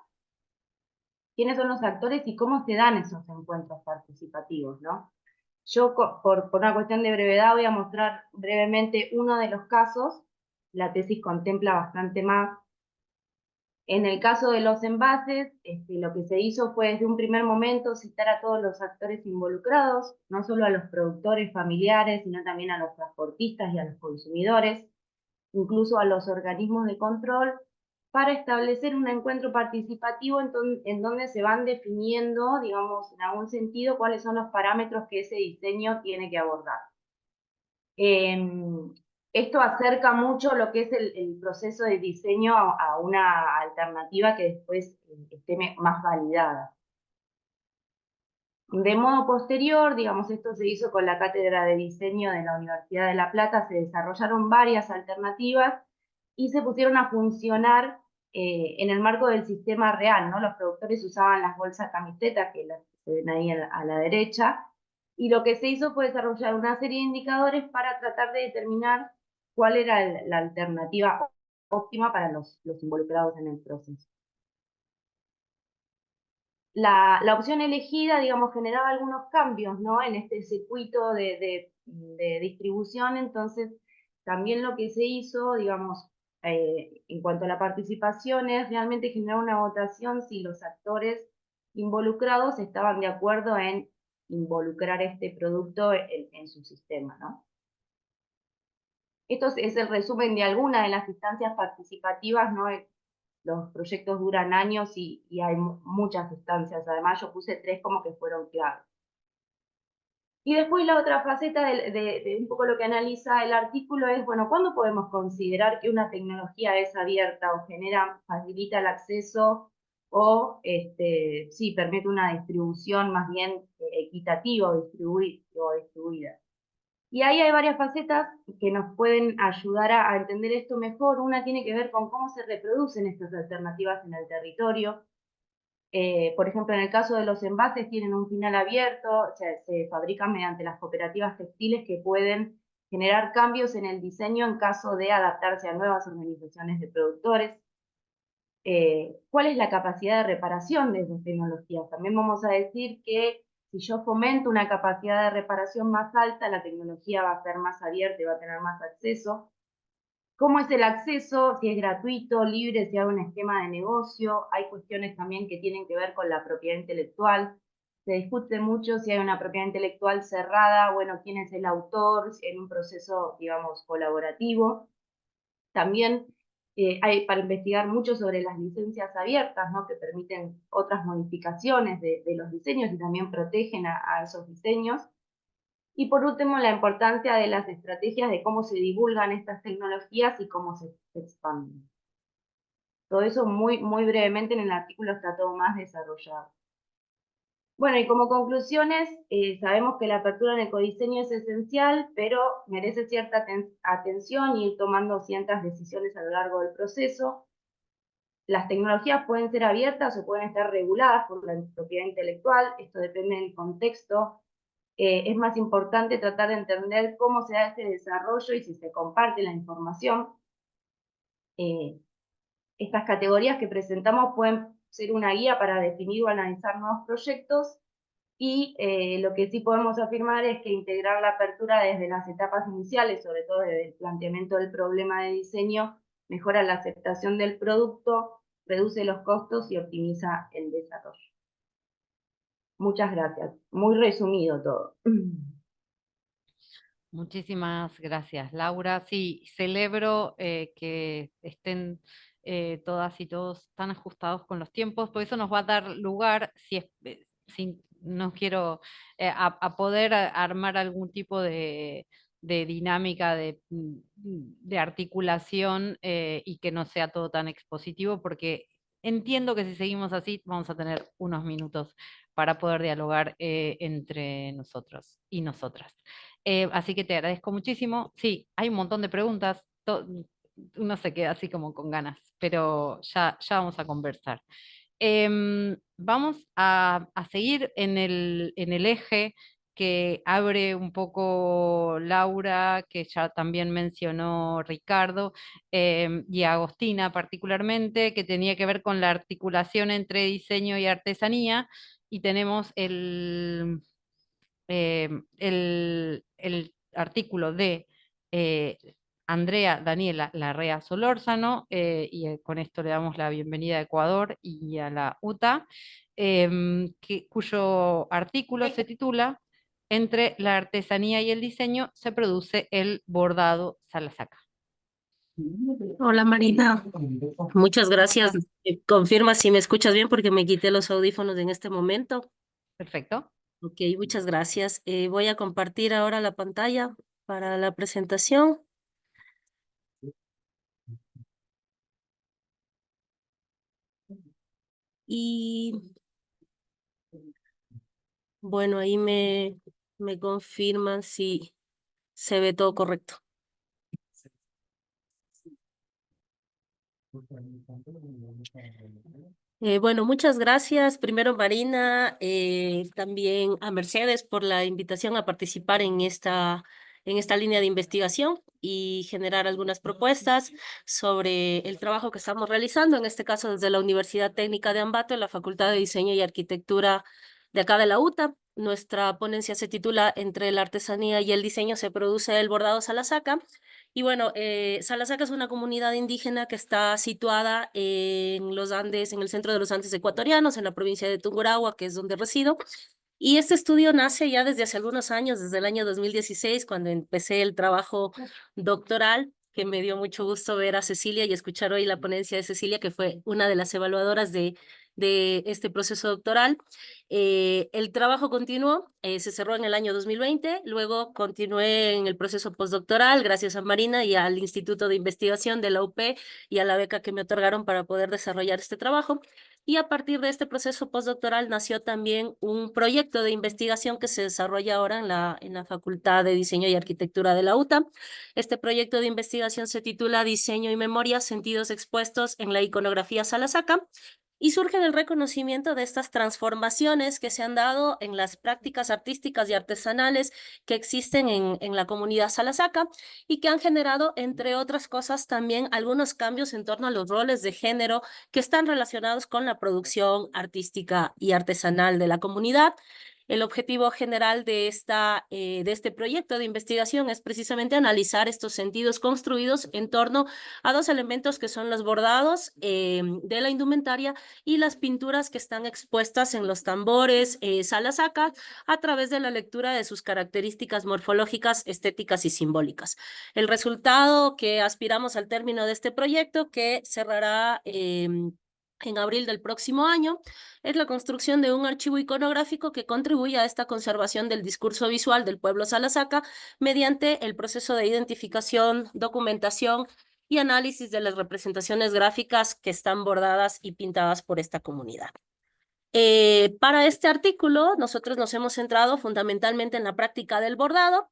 quiénes son los actores y cómo se dan esos encuentros participativos, ¿no? Yo, por una cuestión de brevedad, voy a mostrar brevemente uno de los casos. La tesis contempla bastante más. En el caso de los envases, lo que se hizo fue desde un primer momento citar a todos los actores involucrados, no solo a los productores familiares, sino también a los transportistas y a los consumidores, incluso a los organismos de control, para establecer un encuentro participativo en donde se van definiendo, digamos, en algún sentido, cuáles son los parámetros que ese diseño tiene que abordar. Esto acerca mucho lo que es el proceso de diseño a una alternativa que después esté más validada. De modo posterior, digamos, esto se hizo con la Cátedra de Diseño de la Universidad de La Plata, se desarrollaron varias alternativas y se pusieron a funcionar en el marco del sistema real, ¿no? Los productores usaban las bolsas camisetas, que se ven ahí a la derecha, y lo que se hizo fue desarrollar una serie de indicadores para tratar de determinar cuál era la alternativa óptima para los involucrados en el proceso. La opción elegida, digamos, generaba algunos cambios, ¿no? En este circuito de distribución, entonces también lo que se hizo, digamos, en cuanto a la participación, es realmente generar una votación si los actores involucrados estaban de acuerdo en involucrar este producto en su sistema, ¿no? Esto es el resumen de algunas de las instancias participativas, ¿no? Los proyectos duran años y hay muchas instancias. Además, yo puse 3 como que fueron claves. Y después la otra faceta de un poco lo que analiza el artículo es, bueno, ¿cuándo podemos considerar que una tecnología es abierta o facilita el acceso o sí, permite una distribución más bien equitativa o distribuida? Y ahí hay varias facetas que nos pueden ayudar a entender esto mejor. Una tiene que ver con cómo se reproducen estas alternativas en el territorio. Por ejemplo, en el caso de los envases tienen un final abierto, o sea, se fabrican mediante las cooperativas textiles que pueden generar cambios en el diseño en caso de adaptarse a nuevas organizaciones de productores. ¿Cuál es la capacidad de reparación de esas tecnologías? También vamos a decir que si yo fomento una capacidad de reparación más alta, la tecnología va a ser más abierta y va a tener más acceso. ¿Cómo es el acceso? Si es gratuito, libre, si hay un esquema de negocio. Hay cuestiones también que tienen que ver con la propiedad intelectual. Se discute mucho si hay una propiedad intelectual cerrada, bueno, quién es el autor, en un proceso, digamos, colaborativo. También hay para investigar mucho sobre las licencias abiertas, ¿no? Que permiten otras modificaciones de los diseños y también protegen a esos diseños. Y por último, la importancia de las estrategias de cómo se divulgan estas tecnologías y cómo se expanden. Todo eso muy brevemente en el artículo está todo más desarrollado. Bueno, y como conclusiones, sabemos que la apertura en ecodiseño es esencial, pero merece cierta atención y ir tomando ciertas decisiones a lo largo del proceso. Las tecnologías pueden ser abiertas o pueden estar reguladas por la propiedad intelectual, esto depende del contexto. Es más importante tratar de entender cómo se da este desarrollo y si se comparte la información. Estas categorías que presentamos pueden ser una guía para definir o analizar nuevos proyectos y lo que sí podemos afirmar es que integrar la apertura desde las etapas iniciales, sobre todo desde el planteamiento del problema de diseño, mejora la aceptación del producto, reduce los costos y optimiza el desarrollo. Muchas gracias. Muy resumido todo. Muchísimas gracias, Laura. Sí, celebro que estén todas y todos tan ajustados con los tiempos, porque eso nos va a dar lugar, si no quiero, a poder armar algún tipo de dinámica de articulación y que no sea todo tan expositivo, porque entiendo que si seguimos así vamos a tener unos minutos para poder dialogar entre nosotros y nosotras. Así que te agradezco muchísimo. Sí, hay un montón de preguntas. Uno se queda así como con ganas, pero ya vamos a conversar. Vamos a seguir en el eje que abre un poco Laura, que ya también mencionó Ricardo, y Agostina particularmente, que tenía que ver con la articulación entre diseño y artesanía. Y tenemos el artículo de eh, Andrea Daniela Larrea Solórzano, con esto le damos la bienvenida a Ecuador y a la UTA, cuyo artículo se titula Entre la artesanía y el diseño se produce el bordado Salasaca. Hola Marina, muchas gracias. Confirma si me escuchas bien porque me quité los audífonos en este momento. Perfecto. Ok, muchas gracias. Voy a compartir ahora la pantalla para la presentación. Y bueno, ahí me confirman si se ve todo correcto. Bueno, muchas gracias. Primero, Marina, también a Mercedes por la invitación a participar en esta línea de investigación y generar algunas propuestas sobre el trabajo que estamos realizando, en este caso desde la Universidad Técnica de Ambato, en la Facultad de Diseño y Arquitectura de acá de la UTA. Nuestra ponencia se titula Entre la artesanía y el diseño se produce el bordado Salasaca. Y bueno, Salasaca es una comunidad indígena que está situada en los Andes, en el centro de los Andes ecuatorianos, en la provincia de Tungurahua, que es donde resido. Y este estudio nace ya desde hace algunos años, desde el año 2016, cuando empecé el trabajo doctoral, que me dio mucho gusto ver a Cecilia y escuchar hoy la ponencia de Cecilia, que fue una de las evaluadoras de este proceso doctoral. El trabajo continuó, se cerró en el año 2020, luego continué en el proceso postdoctoral gracias a Marina y al Instituto de Investigación de la UP y a la beca que me otorgaron para poder desarrollar este trabajo. Y a partir de este proceso postdoctoral nació también un proyecto de investigación que se desarrolla ahora en la Facultad de Diseño y Arquitectura de la UTA. Este proyecto de investigación se titula Diseño y Memoria, sentidos expuestos en la iconografía Salasaca, y surge del reconocimiento de estas transformaciones que se han dado en las prácticas artísticas y artesanales que existen en la comunidad Salasaca y que han generado, entre otras cosas, también algunos cambios en torno a los roles de género que están relacionados con la producción artística y artesanal de la comunidad. El objetivo general de este proyecto de investigación es precisamente analizar estos sentidos construidos en torno a dos elementos que son los bordados de la indumentaria y las pinturas que están expuestas en los tambores Salasaca a través de la lectura de sus características morfológicas, estéticas y simbólicas. El resultado que aspiramos al término de este proyecto, que cerrará en abril del próximo año, es la construcción de un archivo iconográfico que contribuye a esta conservación del discurso visual del pueblo Salasaca mediante el proceso de identificación, documentación y análisis de las representaciones gráficas que están bordadas y pintadas por esta comunidad. Para este artículo, nosotros nos hemos centrado fundamentalmente en la práctica del bordado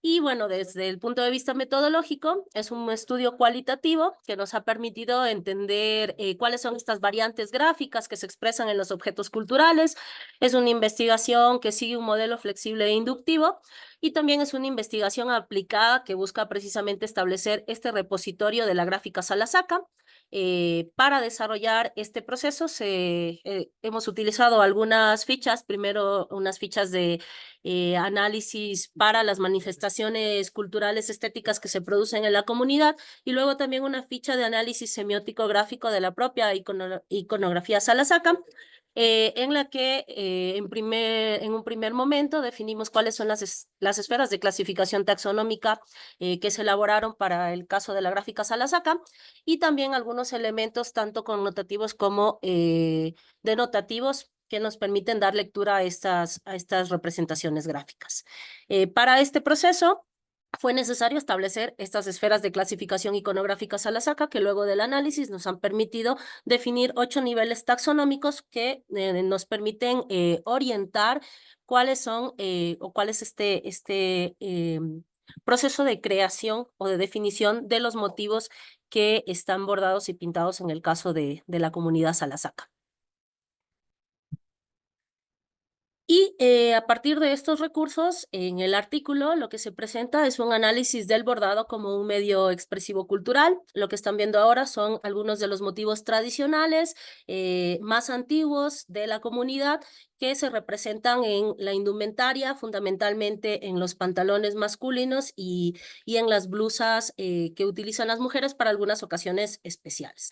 y bueno, desde el punto de vista metodológico, es un estudio cualitativo que nos ha permitido entender cuáles son estas variantes gráficas que se expresan en los objetos culturales. Es una investigación que sigue un modelo flexible e inductivo y también es una investigación aplicada que busca precisamente establecer este repositorio de la gráfica Salasaca. Para desarrollar este proceso hemos utilizado algunas fichas, primero unas fichas de análisis para las manifestaciones culturales estéticas que se producen en la comunidad y luego también una ficha de análisis semiótico gráfico de la propia iconografía Salasaca, en la que en un primer momento definimos cuáles son las esferas de clasificación taxonómica que se elaboraron para el caso de la gráfica Salasaca y también algunos elementos tanto connotativos como denotativos que nos permiten dar lectura a estas representaciones gráficas. Para este proceso fue necesario establecer estas esferas de clasificación iconográfica Salasaca que luego del análisis nos han permitido definir 8 niveles taxonómicos que nos permiten orientar cuáles son o cuál es este proceso de creación o de definición de los motivos que están bordados y pintados en el caso de la comunidad Salasaca. Y a partir de estos recursos, en el artículo lo que se presenta es un análisis del bordado como un medio expresivo cultural. Lo que están viendo ahora son algunos de los motivos tradicionales más antiguos de la comunidad que se representan en la indumentaria, fundamentalmente en los pantalones masculinos y en las blusas que utilizan las mujeres para algunas ocasiones especiales.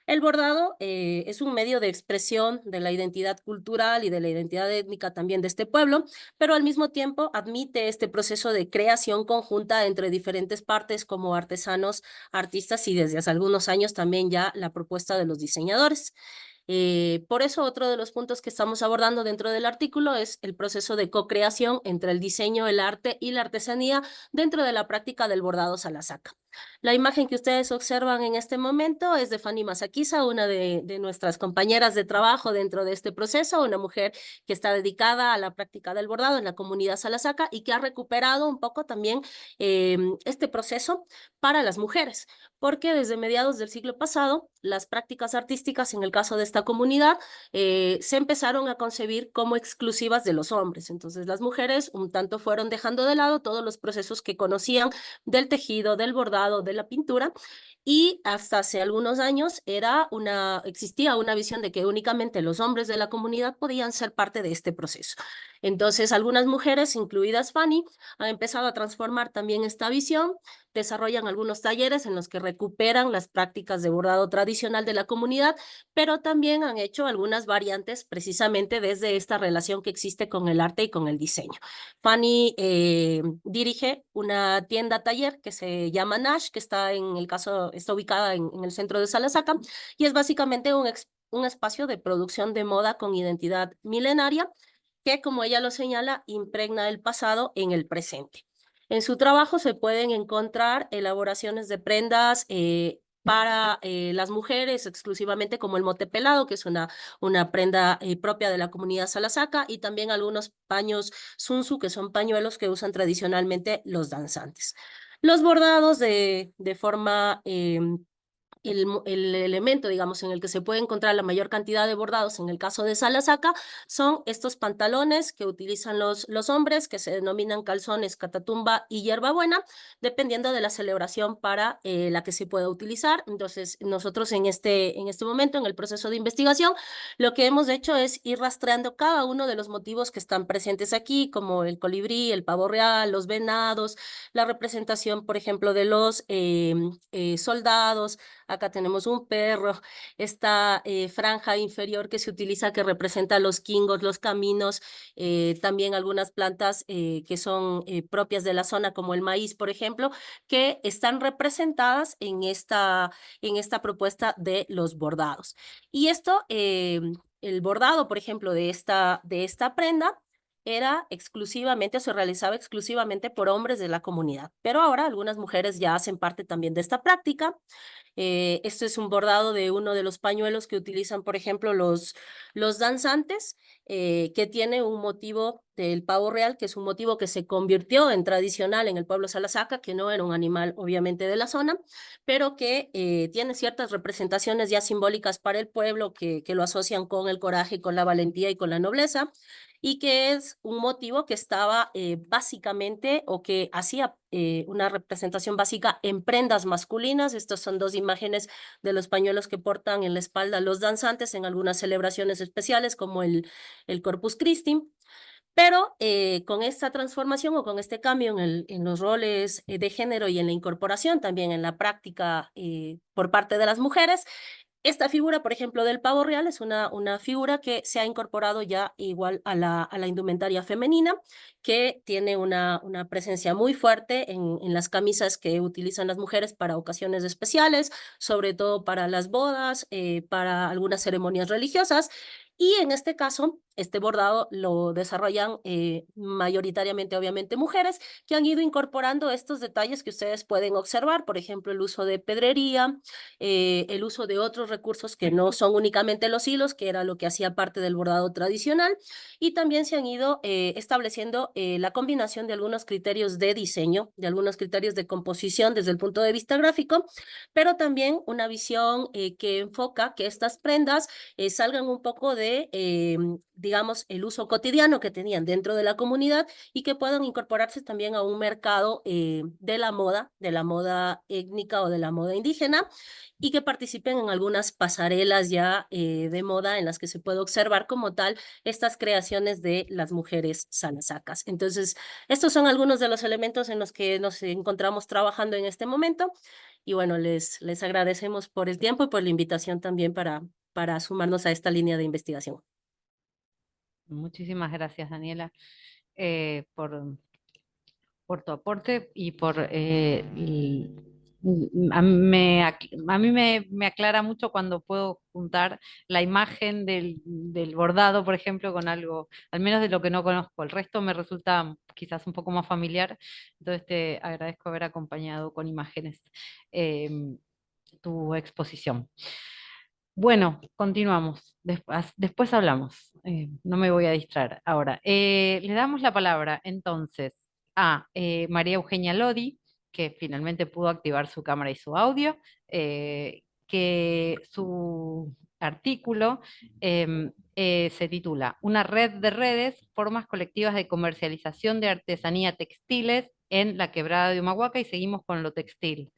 El bordado es un medio de expresión de la identidad cultural y de la identidad étnica también de este pueblo, pero al mismo tiempo admite este proceso de creación conjunta entre diferentes partes como artesanos, artistas y desde hace algunos años también ya la propuesta de los diseñadores. Por eso otro de los puntos que estamos abordando dentro del artículo es el proceso de co-creación entre el diseño, el arte y la artesanía dentro de la práctica del bordado Salasaca. La imagen que ustedes observan en este momento es de Fanny Masaquiza, una de nuestras compañeras de trabajo dentro de este proceso, una mujer que está dedicada a la práctica del bordado en la comunidad Salasaca y que ha recuperado un poco también este proceso para las mujeres, porque desde mediados del siglo pasado las prácticas artísticas en el caso de esta comunidad se empezaron a concebir como exclusivas de los hombres. Entonces las mujeres un tanto fueron dejando de lado todos los procesos que conocían del tejido, del bordado, de la pintura, y hasta hace algunos años existía una visión de que únicamente los hombres de la comunidad podían ser parte de este proceso. Entonces algunas mujeres, incluidas Fanny, han empezado a transformar también esta visión, desarrollan algunos talleres en los que recuperan las prácticas de bordado tradicional de la comunidad, pero también han hecho algunas variantes precisamente desde esta relación que existe con el arte y con el diseño. Fanny dirige una tienda taller que se llama Nash, que está ubicada en el centro de Salasaca, y es básicamente un espacio de producción de moda con identidad milenaria que, como ella lo señala, impregna el pasado en el presente. En su trabajo se pueden encontrar elaboraciones de prendas para las mujeres exclusivamente, como el mote pelado, que es una prenda propia de la comunidad Salasaca, y también algunos paños sunsu, que son pañuelos que usan tradicionalmente los danzantes. Los bordados de forma el elemento, digamos, en el que se puede encontrar la mayor cantidad de bordados en el caso de Salasaca son estos pantalones que utilizan los hombres, que se denominan calzones catatumba y hierbabuena, dependiendo de la celebración para la que se pueda utilizar. Entonces, nosotros en este momento, en el proceso de investigación, lo que hemos hecho es ir rastreando cada uno de los motivos que están presentes aquí, como el colibrí, el pavo real, los venados, la representación, por ejemplo, de los soldados. Acá tenemos un perro, esta franja inferior que se utiliza que representa los quingos, los caminos, también algunas plantas que son propias de la zona, como el maíz, por ejemplo, que están representadas en esta propuesta de los bordados. Y esto, el bordado, por ejemplo, de esta prenda, era exclusivamente, se realizaba exclusivamente por hombres de la comunidad, pero ahora algunas mujeres ya hacen parte también de esta práctica. Esto es un bordado de uno de los pañuelos que utilizan, por ejemplo, los danzantes, que tiene un motivo del pavo real, que es un motivo que se convirtió en tradicional en el pueblo Salasaca, que no era un animal obviamente de la zona, pero que tiene ciertas representaciones ya simbólicas para el pueblo que lo asocian con el coraje, con la valentía y con la nobleza, y que es un motivo que estaba básicamente, o que hacía una representación básica en prendas masculinas. Estas son dos imágenes de los pañuelos que portan en la espalda los danzantes en algunas celebraciones especiales, como el Corpus Christi. Pero con esta transformación o con este cambio en los roles de género y en la incorporación también en la práctica por parte de las mujeres, esta figura, por ejemplo, del pavo real es una figura que se ha incorporado ya igual a la indumentaria femenina, que tiene una presencia muy fuerte en las camisas que utilizan las mujeres para ocasiones especiales, sobre todo para las bodas, para algunas ceremonias religiosas. Y en este caso, este bordado lo desarrollan mayoritariamente, obviamente, mujeres que han ido incorporando estos detalles que ustedes pueden observar, por ejemplo, el uso de pedrería, el uso de otros recursos que no son únicamente los hilos, que era lo que hacía parte del bordado tradicional, y también se han ido estableciendo la combinación de algunos criterios de diseño, de algunos criterios de composición desde el punto de vista gráfico, pero también una visión que enfoca que estas prendas salgan un poco de, digamos, el uso cotidiano que tenían dentro de la comunidad y que puedan incorporarse también a un mercado de la moda étnica o de la moda indígena, y que participen en algunas pasarelas ya de moda en las que se puede observar como tal estas creaciones de las mujeres salasacas. Entonces, estos son algunos de los elementos en los que nos encontramos trabajando en este momento, y bueno, les agradecemos por el tiempo y por la invitación también para sumarnos a esta línea de investigación. Muchísimas gracias, Daniela, por tu aporte y por a mí me aclara mucho cuando puedo juntar la imagen del bordado, por ejemplo, con algo, al menos de lo que no conozco. El resto me resulta quizás un poco más familiar, entonces te agradezco haber acompañado con imágenes eh, tu exposición. Bueno, continuamos. Después hablamos. No me voy a distraer ahora. Le damos la palabra entonces a María Eugenia Lodi, que finalmente pudo activar su cámara y su audio, que su artículo se titula Una red de redes, formas colectivas de comercialización de artesanía textiles en la quebrada de Humahuaca, y seguimos con lo textil.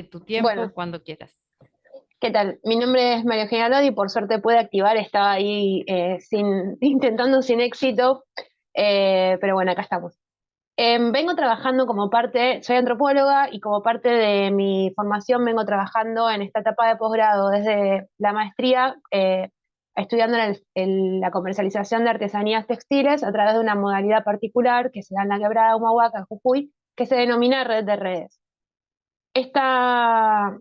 Tu tiempo, Bueno, cuando quieras. ¿qué tal? Mi nombre es María Eugenia Lodi, por suerte pude activar, estaba ahí intentando sin éxito, pero bueno, acá estamos. Vengo trabajando como parte, soy antropóloga y como parte de mi formación vengo trabajando en esta etapa de posgrado desde la maestría, estudiando la comercialización de artesanías textiles a través de una modalidad particular que se da en la quebrada de Humahuaca, en Jujuy, que se denomina red de redes. Esta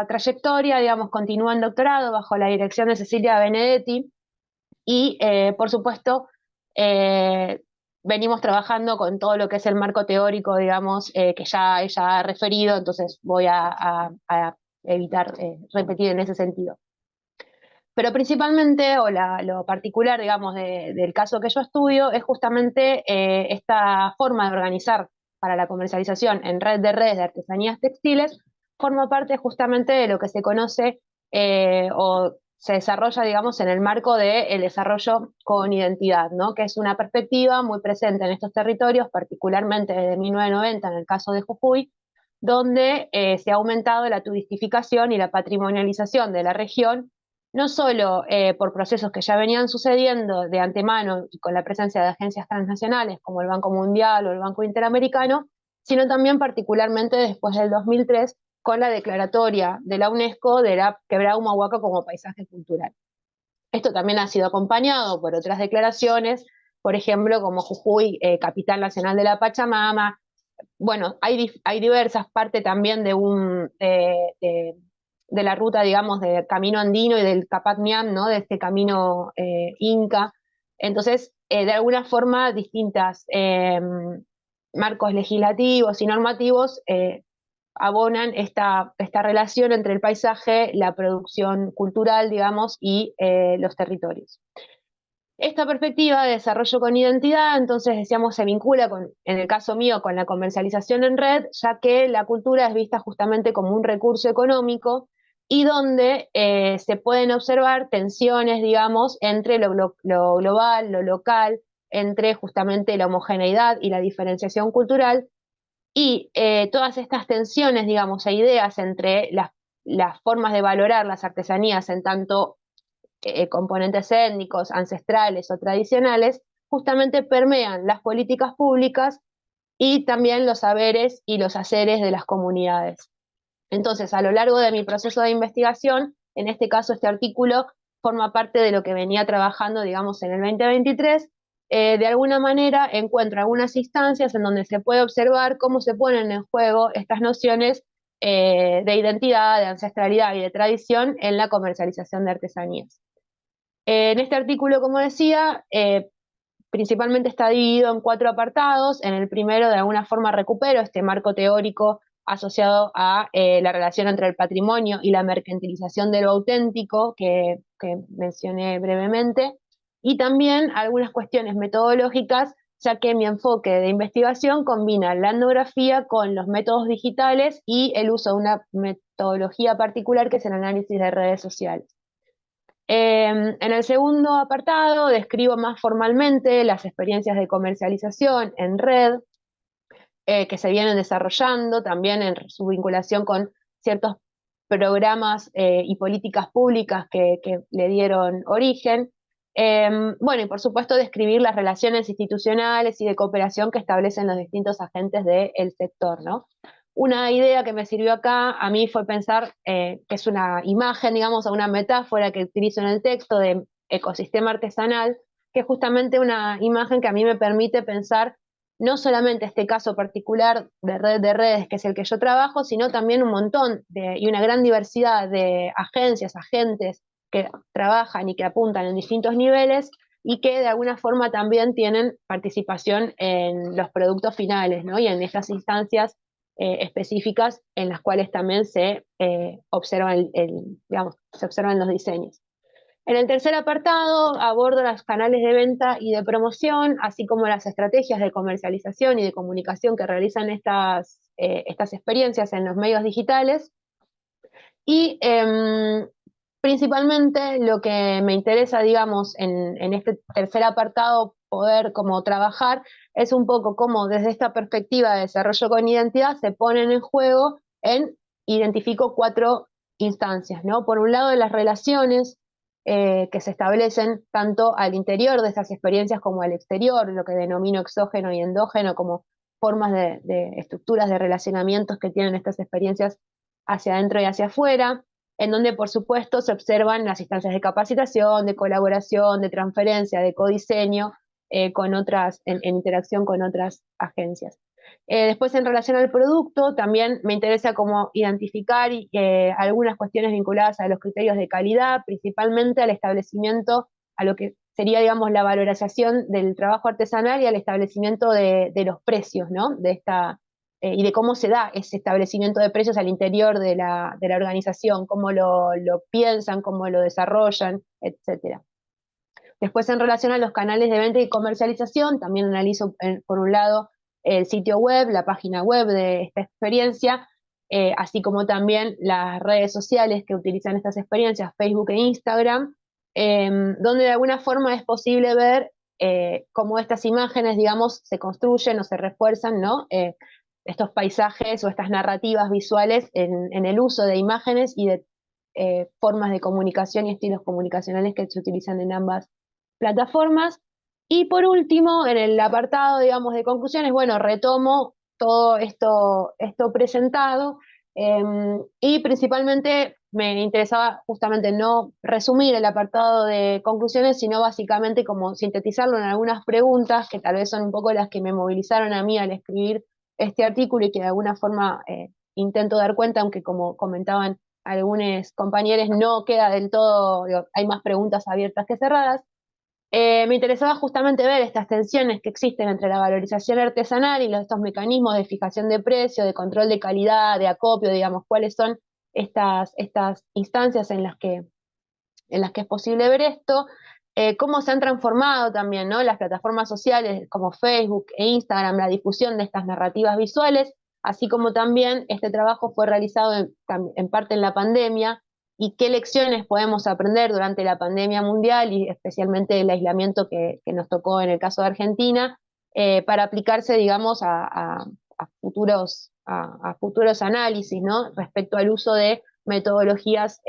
trayectoria, digamos, continúa en doctorado bajo la dirección de Cecilia Benedetti y, por supuesto, venimos trabajando con todo lo que es el marco teórico, digamos, que ya ella ha referido, entonces voy a evitar repetir en ese sentido. Pero principalmente, o lo particular, digamos, del caso que yo estudio, es justamente esta forma de organizar para la comercialización en red de redes de artesanías textiles, forma parte justamente de lo que se conoce o se desarrolla, digamos, en el marco del desarrollo con identidad, ¿no? Que es una perspectiva muy presente en estos territorios, particularmente desde 1990 en el caso de Jujuy, donde se ha aumentado la turistificación y la patrimonialización de la región, no solo por procesos que ya venían sucediendo de antemano y con la presencia de agencias transnacionales como el Banco Mundial o el Banco Interamericano, sino también particularmente después del 2003 con la declaratoria de la UNESCO de la Quebrada Humahuaca como paisaje cultural. Esto también ha sido acompañado por otras declaraciones, por ejemplo, como Jujuy, capital nacional de la Pachamama. Bueno, hay diversas partes también de la ruta, digamos, del camino andino y del Capac Ñam, ¿no? De este camino inca. Entonces, de alguna forma, distintas marcos legislativos y normativos abonan esta relación entre el paisaje, la producción cultural, digamos, y los territorios. Esta perspectiva de desarrollo con identidad, entonces decíamos, se vincula en el caso mío, con la comercialización en red, ya que la cultura es vista justamente como un recurso económico y donde se pueden observar tensiones, digamos, entre lo global, lo local, entre justamente la homogeneidad y la diferenciación cultural, y todas estas tensiones, digamos, e ideas entre las formas de valorar las artesanías en tanto componentes étnicos, ancestrales o tradicionales, justamente permean las políticas públicas y también los saberes y los haceres de las comunidades. Entonces, a lo largo de mi proceso de investigación, en este caso este artículo forma parte de lo que venía trabajando, digamos, en el 2023, de alguna manera encuentro algunas instancias en donde se puede observar cómo se ponen en juego estas nociones de identidad, de ancestralidad y de tradición en la comercialización de artesanías. En este artículo, como decía, principalmente está dividido en 4 apartados. En el primero, de alguna forma, recupero este marco teórico asociado a la relación entre el patrimonio y la mercantilización de lo auténtico que mencioné brevemente, y también algunas cuestiones metodológicas, ya que mi enfoque de investigación combina la etnografía con los métodos digitales y el uso de una metodología particular que es el análisis de redes sociales. En el segundo apartado describo más formalmente las experiencias de comercialización en red que se vienen desarrollando, también en su vinculación con ciertos programas y políticas públicas que le dieron origen. Bueno, y por supuesto describir las relaciones institucionales y de cooperación que establecen los distintos agentes del sector, ¿no? Una idea que me sirvió acá a mí fue pensar que es una imagen, digamos, o una metáfora que utilizo en el texto de ecosistema artesanal, que es justamente una imagen que a mí me permite pensar no solamente este caso particular de red de redes, que es el que yo trabajo, sino también un montón y una gran diversidad de agencias, agentes que trabajan y que apuntan en distintos niveles y que de alguna forma también tienen participación en los productos finales, ¿no? Y en estas instancias específicas en las cuales también se observan se observan los diseños. En el tercer apartado abordo los canales de venta y de promoción, así como las estrategias de comercialización y de comunicación que realizan estas experiencias en los medios digitales. Y principalmente lo que me interesa, digamos, en este tercer apartado poder como trabajar es un poco cómo desde esta perspectiva de desarrollo con identidad se ponen en juego identifico 4 instancias, ¿no? Por un lado, las relaciones que se establecen tanto al interior de estas experiencias como al exterior, lo que denomino exógeno y endógeno como formas de estructuras de relacionamientos que tienen estas experiencias hacia adentro y hacia afuera, en donde por supuesto se observan las instancias de capacitación, de colaboración, de transferencia, de codiseño, en interacción con otras agencias. Después, en relación al producto, también me interesa cómo identificar algunas cuestiones vinculadas a los criterios de calidad, principalmente al establecimiento, a lo que sería, digamos, la valorización del trabajo artesanal y al establecimiento de los precios, ¿no? Y de cómo se da ese establecimiento de precios al interior de la organización, cómo lo piensan, cómo lo desarrollan, etc. Después, en relación a los canales de venta y comercialización, también analizo, por un lado, el sitio web, la página web de esta experiencia, así como también las redes sociales que utilizan estas experiencias, Facebook e Instagram, donde de alguna forma es posible ver cómo estas imágenes, digamos, se construyen o se refuerzan, ¿no? Estos paisajes o estas narrativas visuales en el uso de imágenes y de formas de comunicación y estilos comunicacionales que se utilizan en ambas plataformas. Y por último, en el apartado, digamos, de conclusiones, bueno, retomo todo esto presentado y principalmente me interesaba justamente no resumir el apartado de conclusiones, sino básicamente como sintetizarlo en algunas preguntas que tal vez son un poco las que me movilizaron a mí al escribir este artículo y que de alguna forma intento dar cuenta, aunque como comentaban algunos compañeros no queda del todo, digo, hay más preguntas abiertas que cerradas. Me interesaba justamente ver estas tensiones que existen entre la valorización artesanal y estos mecanismos de fijación de precio, de control de calidad, de acopio, digamos, cuáles son estas instancias en las que es posible ver esto, cómo se han transformado también, ¿no? Las plataformas sociales como Facebook e Instagram, la difusión de estas narrativas visuales, así como también este trabajo fue realizado en parte en la pandemia, y qué lecciones podemos aprender durante la pandemia mundial y especialmente el aislamiento que nos tocó en el caso de Argentina, para aplicarse, digamos, a futuros análisis, ¿no? Respecto al uso de metodologías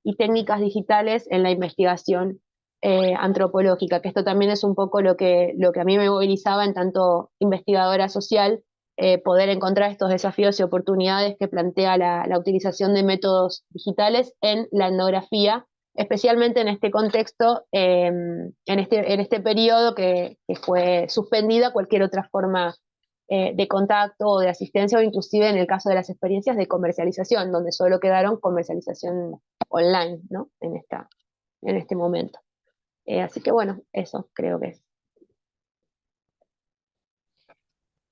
y técnicas digitales en la investigación antropológica, que esto también es un poco lo que a mí me movilizaba en tanto investigadora social, poder encontrar estos desafíos y oportunidades que plantea la utilización de métodos digitales en la etnografía, especialmente en este contexto, en este periodo que fue suspendida cualquier otra forma de contacto o de asistencia, o inclusive en el caso de las experiencias de comercialización, donde solo quedaron comercialización online, ¿no? En este momento. Así que bueno, eso creo que es.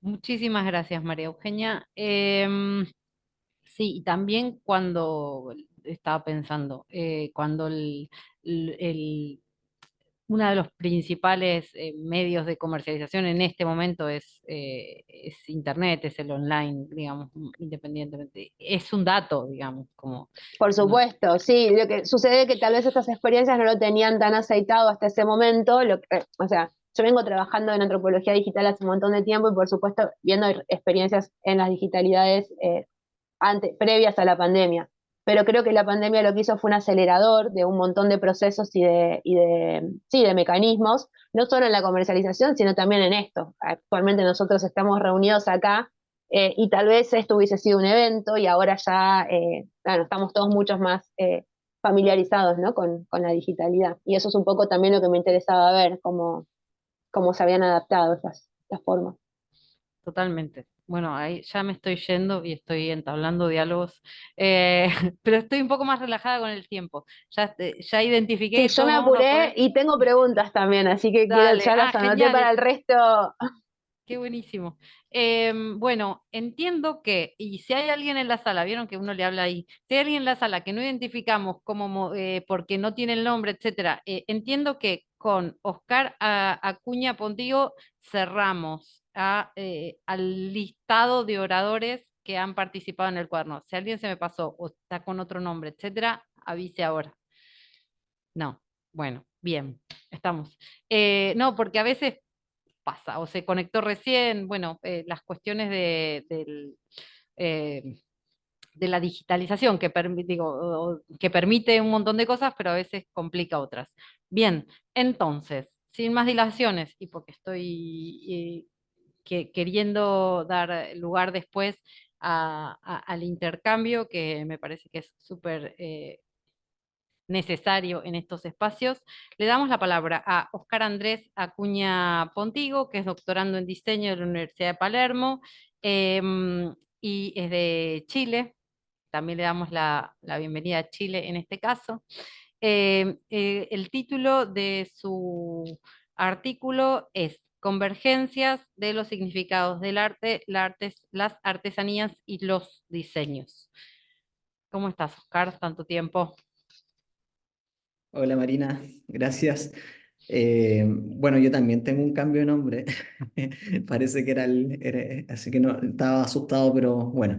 Muchísimas gracias, María Eugenia. Sí, y también cuando estaba pensando, cuando uno de los principales medios de comercialización en este momento es Internet, es el online, digamos, independientemente. Es un dato, digamos, como... Por supuesto, sí. Lo que sucede es que tal vez estas experiencias no lo tenían tan aceitado hasta ese momento. O sea, yo vengo trabajando en antropología digital hace un montón de tiempo y por supuesto viendo experiencias en las digitalidades previas a la pandemia. Pero creo que la pandemia lo que hizo fue un acelerador de un montón de procesos y de mecanismos, no solo en la comercialización, sino también en esto. Actualmente nosotros estamos reunidos acá y tal vez esto hubiese sido un evento y ahora ya bueno, estamos todos muchos más familiarizados, ¿no? con la digitalidad. Y eso es un poco también lo que me interesaba ver, cómo se habían adaptado estas formas. Totalmente. Bueno, ahí ya me estoy yendo y estoy entablando diálogos, pero estoy un poco más relajada con el tiempo. Ya identifiqué Sí, yo cómo me vamos a apuré poder... y tengo preguntas también, así que Dale, ya las anoté para genial. el resto. Qué buenísimo. Bueno, entiendo que, y si hay alguien en la sala, vieron que uno le habla ahí, si hay alguien en la sala que no identificamos como porque no tiene el nombre, etcétera, entiendo que con Oscar Acuña Pontigo cerramos al listado de oradores que han participado en el cuaderno. Si alguien se me pasó o está con otro nombre, etcétera, avise ahora. No, bueno, bien, estamos. No, porque a veces pasa, o se conectó recién, bueno, las cuestiones eh, de la digitalización que permite un montón de cosas, pero a veces complica otras. Bien, entonces, sin más dilaciones, y porque estoy queriendo dar lugar después al intercambio, que me parece que es súper necesario en estos espacios. Le damos la palabra a Oscar Andrés Acuña Pontigo, que es doctorando en diseño de la Universidad de Palermo y es de Chile. También le damos la bienvenida a Chile en este caso. El título de su artículo es Convergencias de los significados del arte, las artesanías y los diseños. ¿Cómo estás, Oscar? Tanto tiempo. Hola Marina, gracias. Bueno, yo también tengo un cambio de nombre. Parece que así que no, estaba asustado, pero bueno,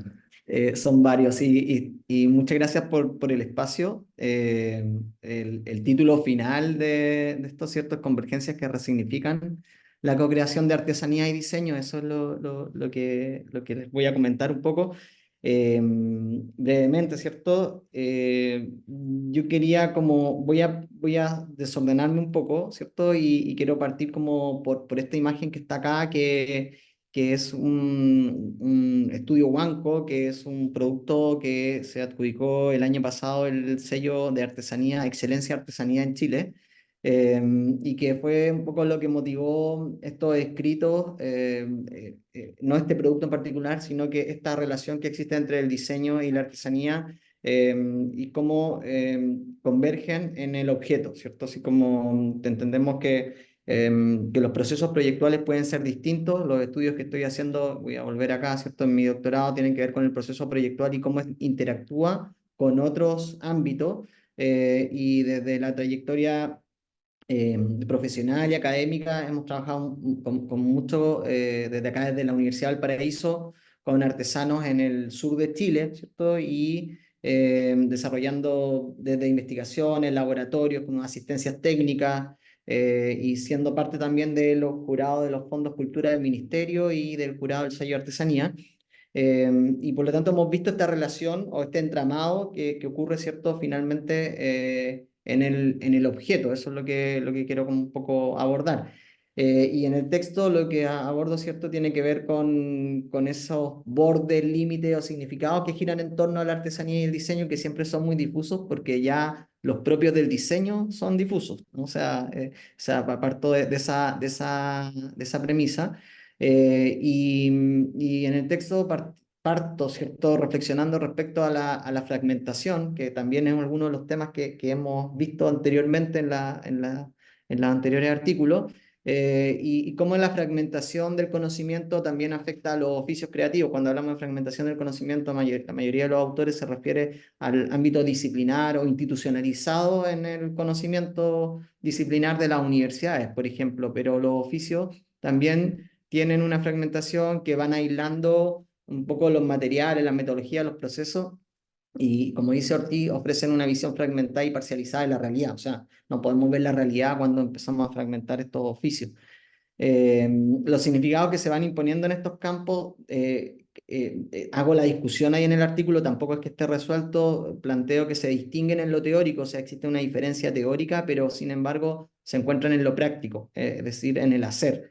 son varios. Y muchas gracias por el espacio. El título final de estos ciertos convergencias que resignifican la co-creación de artesanía y diseño, eso es lo que les voy a comentar un poco. Brevemente, ¿cierto? Yo quería voy a desordenarme un poco, ¿cierto? Y quiero partir como por esta imagen que está acá, que es un estudio Huanco, que es un producto que se adjudicó el año pasado el sello de artesanía, Excelencia Artesanía en Chile. Y que fue un poco lo que motivó estos escritos, no este producto en particular, sino que esta relación que existe entre el diseño y la artesanía, y cómo convergen en el objeto, ¿cierto? Así como entendemos que los procesos proyectuales pueden ser distintos. Los estudios que estoy haciendo, voy a volver acá, ¿cierto? En mi doctorado tienen que ver con el proceso proyectual y cómo interactúa con otros ámbitos. Y desde la trayectoria profesional y académica hemos trabajado con mucho, desde acá, desde la Universidad del Paraíso, con artesanos en el sur de Chile, ¿cierto? Y desarrollando desde investigaciones, laboratorios, como asistencias técnicas, y siendo parte también de los jurados de los fondos Cultura del Ministerio y del jurado del sello Artesanía. Y por lo tanto hemos visto esta relación o este entramado que ocurre, ¿cierto? Finalmente en el objeto. Eso es lo que quiero como un poco abordar. Y en el texto lo que abordo, ¿cierto? Tiene que ver con esos bordes, límites o significados que giran en torno a la artesanía y el diseño, que siempre son muy difusos porque ya los propios del diseño son difusos, ¿no? O sea, parto de esa premisa. Y en el texto parto, ¿cierto? Reflexionando respecto a la fragmentación, que también es uno de los temas que hemos visto anteriormente en los anteriores artículos, y cómo la fragmentación del conocimiento también afecta a los oficios creativos. Cuando hablamos de fragmentación del conocimiento, la mayoría de los autores se refiere al ámbito disciplinar o institucionalizado en el conocimiento disciplinar de las universidades, por ejemplo, pero los oficios también tienen una fragmentación que van aislando un poco los materiales, la metodología, los procesos, y como dice Ortiz, ofrecen una visión fragmentada y parcializada de la realidad. O sea, no podemos ver la realidad cuando empezamos a fragmentar estos oficios. Los significados que se van imponiendo en estos campos, hago la discusión ahí en el artículo, tampoco es que esté resuelto, planteo que se distinguen en lo teórico, o sea, existe una diferencia teórica, pero sin embargo se encuentran en lo práctico, es decir, en el hacer.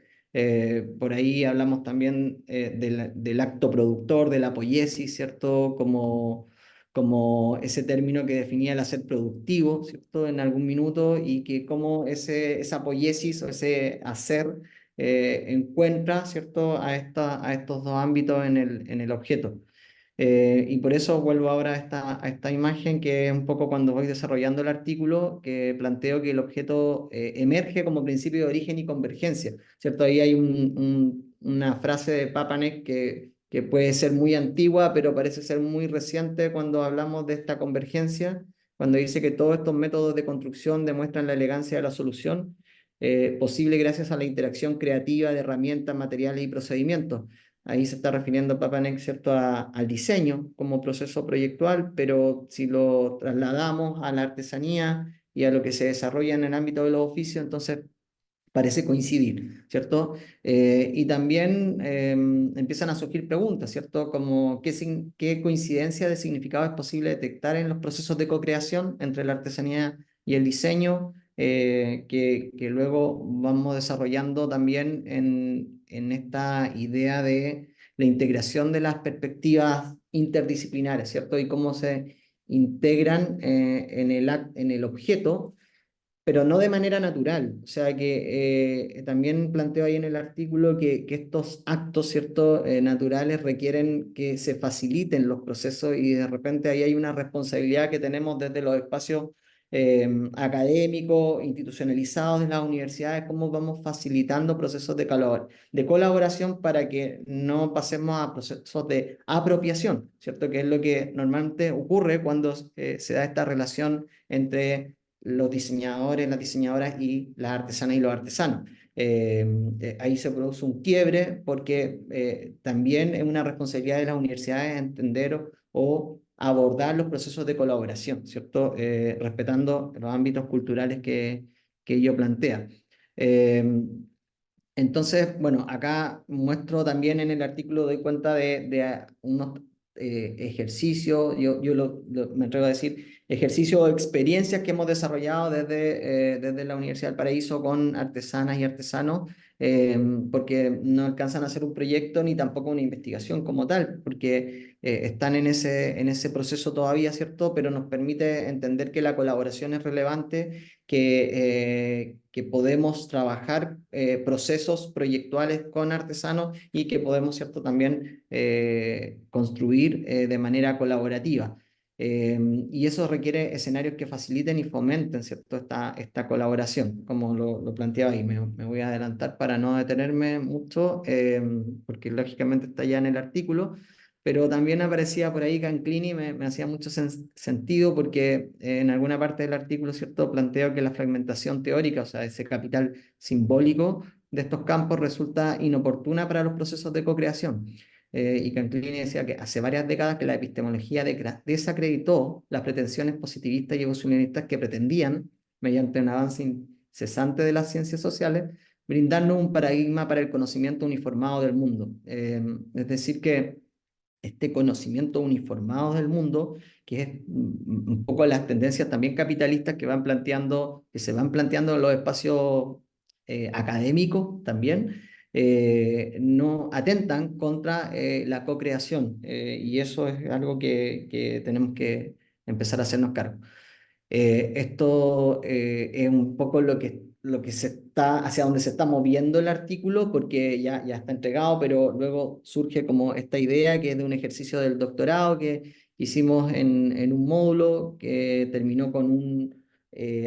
Por ahí hablamos también del acto productor, de la poiesis, ¿cierto? Como ese término que definía el hacer productivo, ¿cierto? En algún minuto, y que como esa poiesis o ese hacer encuentra, ¿cierto? A estos dos ámbitos en el objeto. Y por eso vuelvo ahora a esta imagen, que es un poco cuando voy desarrollando el artículo, que planteo que el objeto emerge como principio de origen y convergencia, ¿cierto? Ahí hay una frase de Papanek que puede ser muy antigua, pero parece ser muy reciente cuando hablamos de esta convergencia, cuando dice que todos estos métodos de construcción demuestran la elegancia de la solución, posible gracias a la interacción creativa de herramientas, materiales y procedimientos. Ahí se está refiriendo Papanek, ¿cierto?, al diseño como proceso proyectual, pero si lo trasladamos a la artesanía y a lo que se desarrolla en el ámbito de los oficios, entonces parece coincidir, ¿cierto? Y también empiezan a surgir preguntas, ¿cierto? Como qué coincidencia de significado es posible detectar en los procesos de co-creación entre la artesanía y el diseño, que luego vamos desarrollando también en esta idea de la integración de las perspectivas interdisciplinares, ¿cierto? Y cómo se integran en el objeto, pero no de manera natural. O sea que también planteo ahí en el artículo que estos actos, ¿cierto?, naturales requieren que se faciliten los procesos, y de repente ahí hay una responsabilidad que tenemos desde los espacios académicos, institucionalizados de las universidades, cómo vamos facilitando procesos de colaboración para que no pasemos a procesos de apropiación, ¿cierto?, que es lo que normalmente ocurre cuando se da esta relación entre los diseñadores, las diseñadoras y las artesanas y los artesanos. Ahí se produce un quiebre porque también es una responsabilidad de las universidades entender o abordar los procesos de colaboración, ¿cierto? Respetando los ámbitos culturales que ello plantea. Entonces, bueno, acá muestro también en el artículo, doy cuenta de unos ejercicios, me atrevo a decir, ejercicios o experiencias que hemos desarrollado desde la Universidad del Paraíso con artesanas y artesanos, porque no alcanzan a hacer un proyecto ni tampoco una investigación como tal, porque están en ese proceso todavía, ¿cierto? Pero nos permite entender que la colaboración es relevante, que podemos trabajar procesos proyectuales con artesanos y que podemos, ¿cierto?, también construir de manera colaborativa. Y eso requiere escenarios que faciliten y fomenten, ¿cierto?, esta colaboración, como lo planteaba ahí. Me voy a adelantar para no detenerme mucho, porque lógicamente está ya en el artículo, pero también aparecía por ahí Canclini, me hacía mucho sentido porque en alguna parte del artículo, ¿cierto?, planteo que la fragmentación teórica, o sea, ese capital simbólico de estos campos resulta inoportuna para los procesos de co-creación. Y Canclini decía que hace varias décadas que la epistemología desacreditó las pretensiones positivistas y evolucionistas que pretendían, mediante un avance incesante de las ciencias sociales, brindarnos un paradigma para el conocimiento uniformado del mundo. Es decir, que este conocimiento uniformado del mundo, que es un poco las tendencias también capitalistas que se van planteando en los espacios académicos también, no atentan contra la co-creación, y eso es algo que tenemos que empezar a hacernos cargo. Esto es un poco lo que hacia donde se está moviendo el artículo, porque ya está entregado, pero luego surge como esta idea que es de un ejercicio del doctorado que hicimos en un módulo que terminó con un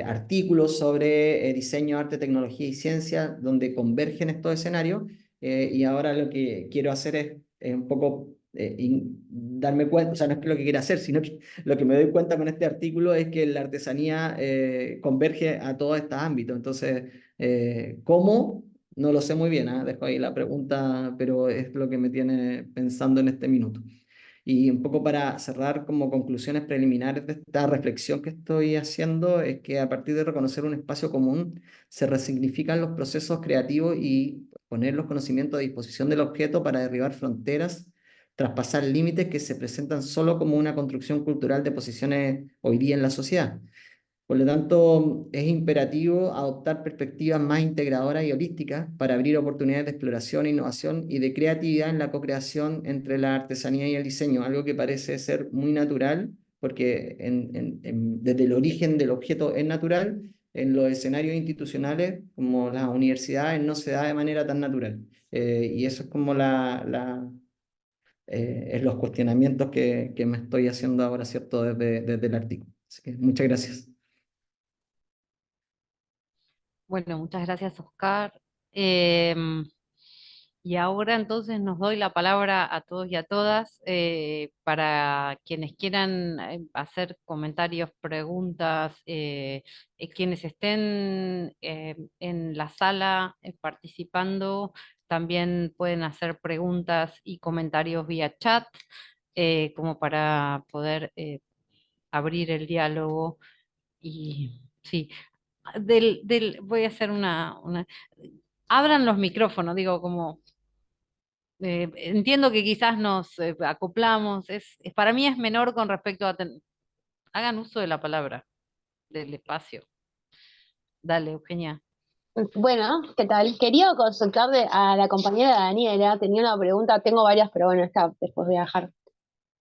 artículo sobre diseño, arte, tecnología y ciencia, donde convergen estos escenarios, y ahora lo que quiero hacer es un poco darme cuenta, o sea, no es que lo que quiera hacer, sino que lo que me doy cuenta con este artículo es que la artesanía converge a todos estos ámbitos. Entonces, ¿cómo? No lo sé muy bien, dejo ahí la pregunta, pero es lo que me tiene pensando en este minuto. Y un poco para cerrar como conclusiones preliminares de esta reflexión que estoy haciendo, es que a partir de reconocer un espacio común, se resignifican los procesos creativos y poner los conocimientos a disposición del objeto para derribar fronteras, traspasar límites que se presentan solo como una construcción cultural de posiciones hoy día en la sociedad. Por lo tanto, es imperativo adoptar perspectivas más integradoras y holísticas para abrir oportunidades de exploración, innovación y de creatividad en la co-creación entre la artesanía y el diseño, algo que parece ser muy natural, porque desde el origen del objeto es natural, en los escenarios institucionales, como las universidades, no se da de manera tan natural. Y eso es como los cuestionamientos que me estoy haciendo ahora, ¿cierto?, desde el artículo. Así que muchas gracias. Bueno, muchas gracias, Oscar. Em, y ahora entonces nos doy la palabra a todos y a todas para quienes quieran hacer comentarios, preguntas, quienes estén en la sala participando, también pueden hacer preguntas y comentarios vía chat, como para poder abrir el diálogo. Y sí, voy a hacer abran los micrófonos, digo, como entiendo que quizás nos acoplamos, para mí es menor con respecto a, hagan uso de la palabra, del espacio. Dale, Eugenia. Bueno, ¿qué tal? Quería consultarle a la compañera Daniela, tenía una pregunta, tengo varias, pero bueno, esta después voy a dejar.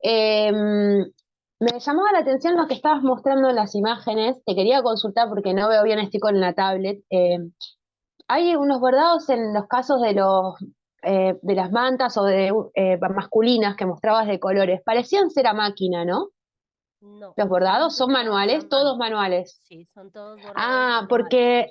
Me llamaba la atención lo que estabas mostrando en las imágenes, te quería consultar porque no veo bien, estoy con la tablet. Hay unos bordados en los casos de las mantas o de masculinas que mostrabas de colores, parecían ser a máquina, ¿no? No. Los bordados son manuales, todos manuales. Sí, son todos bordados Ah, manuales. porque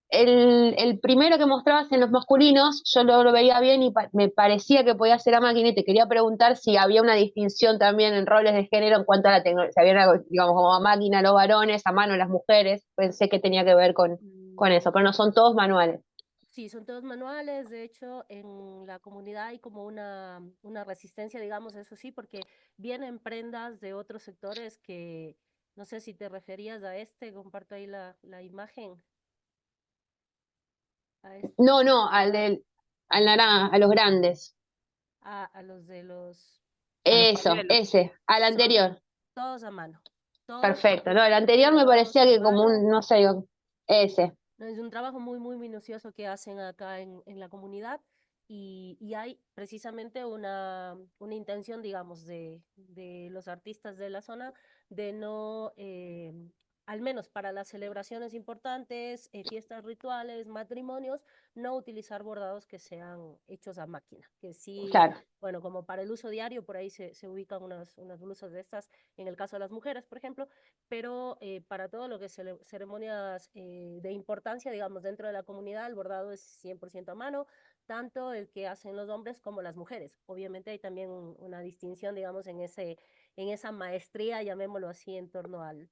el primero que mostrabas en los masculinos, yo lo veía bien y me parecía que podía ser a máquina y te quería preguntar si había una distinción también en roles de género en cuanto a la tecnología, si había algo, digamos, como a máquina los varones, a mano las mujeres, pensé que tenía que ver con eso, pero no son todos manuales. Sí, son todos manuales. De hecho, en la comunidad hay como una resistencia, digamos, eso sí, porque vienen prendas de otros sectores que, no sé si te referías a este, comparto ahí la imagen. A este, No, al naranja, a los grandes. a los de los... Eso, pañuelos. ese, al Son anterior. todos a mano. Todos Perfecto. No, el anterior me parecía que como un, no sé, ese. No, es un trabajo muy, muy minucioso que hacen acá en la comunidad y hay precisamente una intención, digamos, de los artistas de la zona de no, al menos para las celebraciones importantes, fiestas rituales, matrimonios, no utilizar bordados que sean hechos a máquina, que sí, Claro. bueno, como para el uso diario, por ahí se ubican unas blusas de estas, en el caso de las mujeres, por ejemplo, pero para todo lo que es ceremonias de importancia, digamos, dentro de la comunidad, el bordado es 100% a mano, tanto el que hacen los hombres como las mujeres. Obviamente hay también una distinción, digamos, en esa maestría, llamémoslo así, en torno al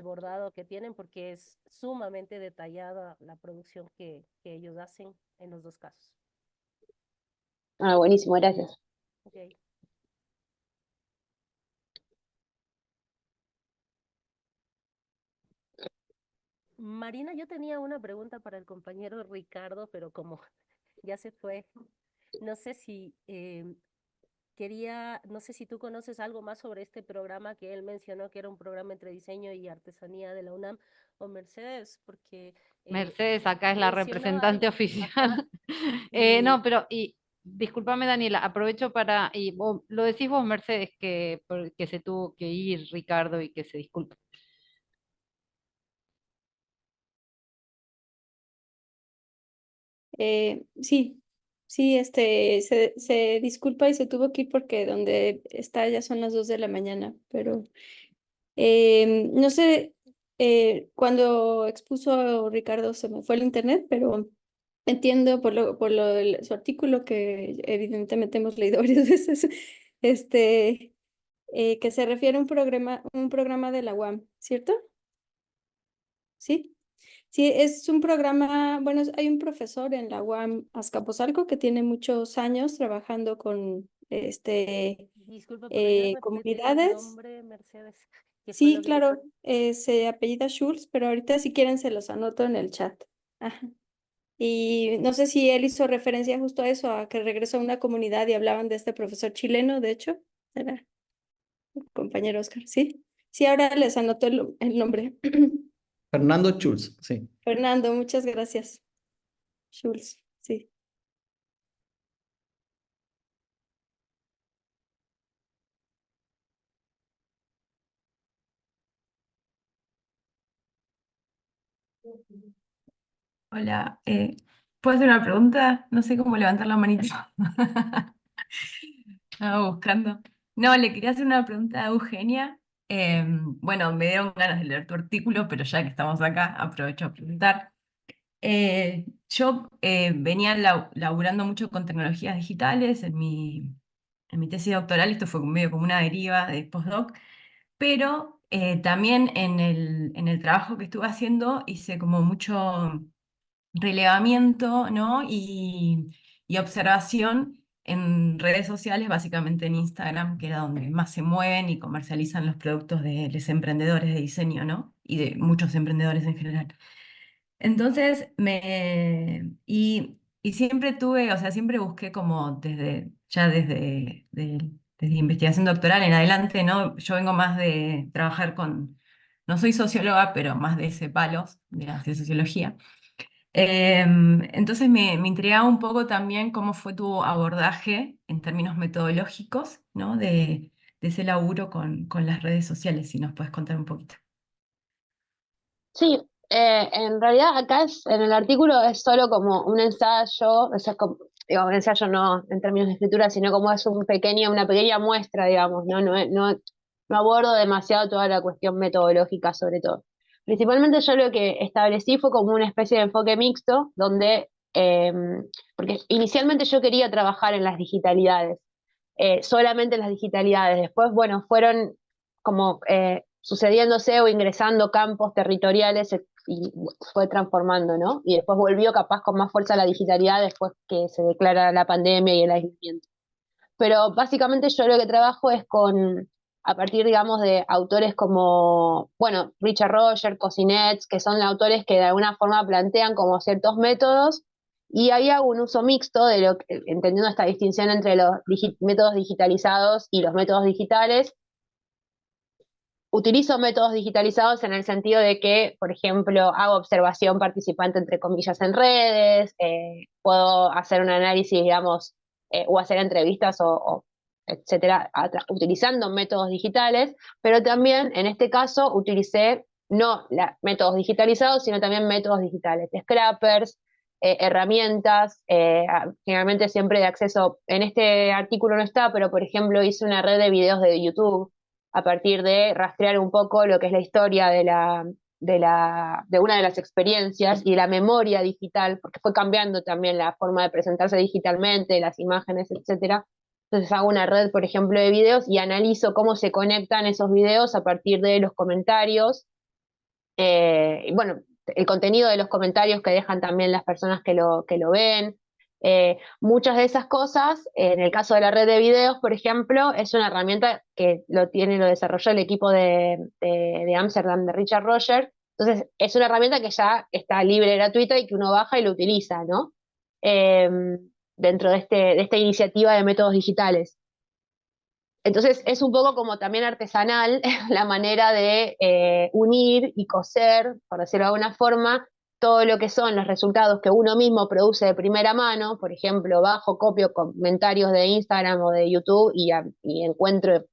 bordado que tienen, porque es sumamente detallada la producción que ellos hacen en los dos casos. Ah, buenísimo, gracias. Okay. Marina, yo tenía una pregunta para el compañero Ricardo, pero como ya se fue, no sé si no sé si tú conoces algo más sobre este programa que él mencionó, que era un programa entre diseño y artesanía de la UNAM, o Mercedes, porque Mercedes acá es la mencionó representante algo. oficial. Ajá. No, pero discúlpame, Daniela, aprovecho y lo decís vos, Mercedes, que se tuvo que ir Ricardo y que se disculpe. Sí, sí, se disculpa y se tuvo que ir porque donde está ya son las 2 de la mañana, pero no sé, cuando expuso Ricardo se me fue el internet, pero entiendo por lo de su artículo que evidentemente hemos leído varias veces, que se refiere a un programa de la UAM, ¿cierto? ¿Sí? Sí, es un programa, bueno, hay un profesor en la UAM Azcapotzalco que tiene muchos años trabajando con Disculpa, ¿podrías repetir el comunidades. nombre, Mercedes? ¿Qué fue Sí, lo que claro, se apellida Schulz, pero ahorita si quieren se los anoto en el chat. Ajá. Y no sé si él hizo referencia justo a eso, a que regresó a una comunidad y hablaban de este profesor chileno, de hecho, era el compañero Oscar, ¿sí? Sí, ahora les anoto el nombre. Fernando Schulz, sí. Fernando, muchas gracias. Schulz, sí. Hola, ¿puedo hacer una pregunta? No sé cómo levantar la manita. Estaba buscando. No, le quería hacer una pregunta a Eugenia. Bueno, me dieron ganas de leer tu artículo, pero ya que estamos acá, aprovecho a preguntar. Yo venía laburando mucho con tecnologías digitales en mi tesis doctoral, esto fue medio como una deriva de postdoc, pero también en el trabajo que estuve haciendo hice como mucho relevamiento, ¿no? Y observación en redes sociales, básicamente en Instagram, que era donde más se mueven y comercializan los productos de los emprendedores de diseño, ¿no? Y de muchos emprendedores en general. Entonces, y siempre tuve, o sea, siempre busqué como desde investigación doctoral en adelante, ¿no? Yo vengo más de trabajar no soy socióloga, pero más de ese palo, de la sociología. Entonces me intrigaba un poco también cómo fue tu abordaje en términos metodológicos, ¿no? De ese laburo con las redes sociales, si nos puedes contar un poquito. Sí, en realidad acá en el artículo es solo como un ensayo, o sea, digo, un ensayo no en términos de escritura, sino como es una pequeña muestra, digamos, no abordo demasiado toda la cuestión metodológica sobre todo. Principalmente yo lo que establecí fue como una especie de enfoque mixto, donde, porque inicialmente yo quería trabajar en las digitalidades, solamente en las digitalidades. Después, bueno, fueron como sucediéndose o ingresando campos territoriales y fue transformando, ¿no? Y después volvió capaz con más fuerza la digitalidad después que se declara la pandemia y el aislamiento. Pero básicamente yo lo que trabajo es a partir, digamos, de autores como, bueno, Richard Roger, Cosinets, que son autores que de alguna forma plantean como ciertos métodos, y ahí hago un uso mixto de entendiendo esta distinción entre los métodos digitalizados y los métodos digitales. Utilizo métodos digitalizados en el sentido de que, por ejemplo, hago observación participante, entre comillas, en redes, puedo hacer un análisis, digamos, o hacer entrevistas etcétera, utilizando métodos digitales, pero también en este caso utilicé no métodos digitalizados, sino también métodos digitales, scrappers, herramientas, generalmente siempre de acceso, en este artículo no está, pero por ejemplo hice una red de videos de YouTube a partir de rastrear un poco lo que es la historia de una de las experiencias y de la memoria digital, porque fue cambiando también la forma de presentarse digitalmente, las imágenes, etcétera. Entonces hago una red, por ejemplo, de videos y analizo cómo se conectan esos videos a partir de los comentarios. Y bueno, el contenido de los comentarios que dejan también las personas que lo ven. Muchas de esas cosas, en el caso de la red de videos, por ejemplo, es una herramienta que lo desarrolló el equipo de Amsterdam, de Richard Roger. Entonces, es una herramienta que ya está libre, gratuita y que uno baja y lo utiliza, ¿no? Dentro de esta iniciativa de métodos digitales. Entonces es un poco como también artesanal la manera de unir y coser, por decirlo de alguna forma, todo lo que son los resultados que uno mismo produce de primera mano. Por ejemplo, bajo, copio comentarios de Instagram o de YouTube y encuentro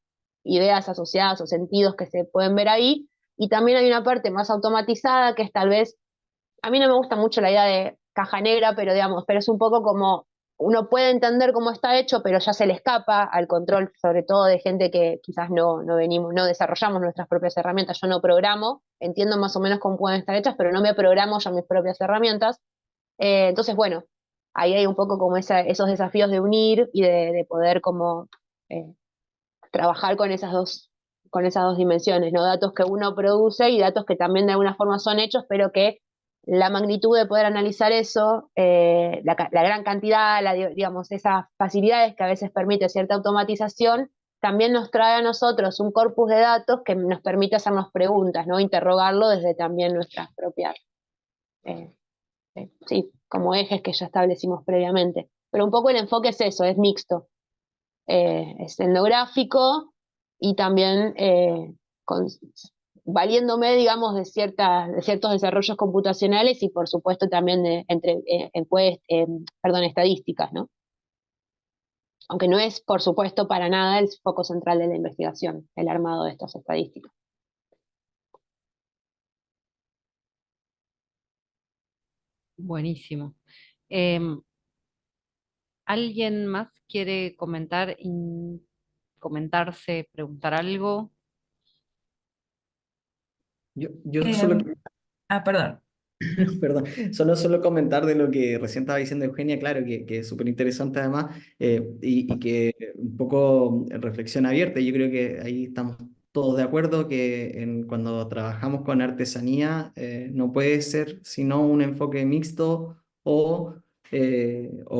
ideas asociadas o sentidos que se pueden ver ahí. Y también hay una parte más automatizada que es tal vez, a mí no me gusta mucho la idea de caja negra, pero digamos, pero es un poco como uno puede entender cómo está hecho, pero ya se le escapa al control, sobre todo de gente que quizás no desarrollamos nuestras propias herramientas. Yo no programo, entiendo más o menos cómo pueden estar hechas, pero no me programo yo mis propias herramientas. Entonces, bueno, ahí hay un poco como esos desafíos de unir y de poder como trabajar con esas dos dimensiones, ¿no? Datos que uno produce y datos que también de alguna forma son hechos, pero que la magnitud de poder analizar eso, la gran cantidad, digamos, esas facilidades que a veces permite cierta automatización, también nos trae a nosotros un corpus de datos que nos permite hacernos preguntas, ¿no? Interrogarlo desde también nuestras propias, sí, como ejes que ya establecimos previamente. Pero un poco el enfoque es eso, es mixto. Es etnográfico y también valiéndome, digamos, de ciertos desarrollos computacionales y por supuesto también de estadísticas, ¿no? Aunque no es, por supuesto, para nada el foco central de la investigación, el armado de estas estadísticas. Buenísimo. ¿Alguien más quiere comentarse, preguntar algo? Yo solo Perdón. Perdón, solo comentar de lo que recién estaba diciendo Eugenia, claro, que es súper interesante además, y que un poco reflexión abierta. Yo creo que ahí estamos todos de acuerdo que cuando trabajamos con artesanía no puede ser sino un enfoque mixto o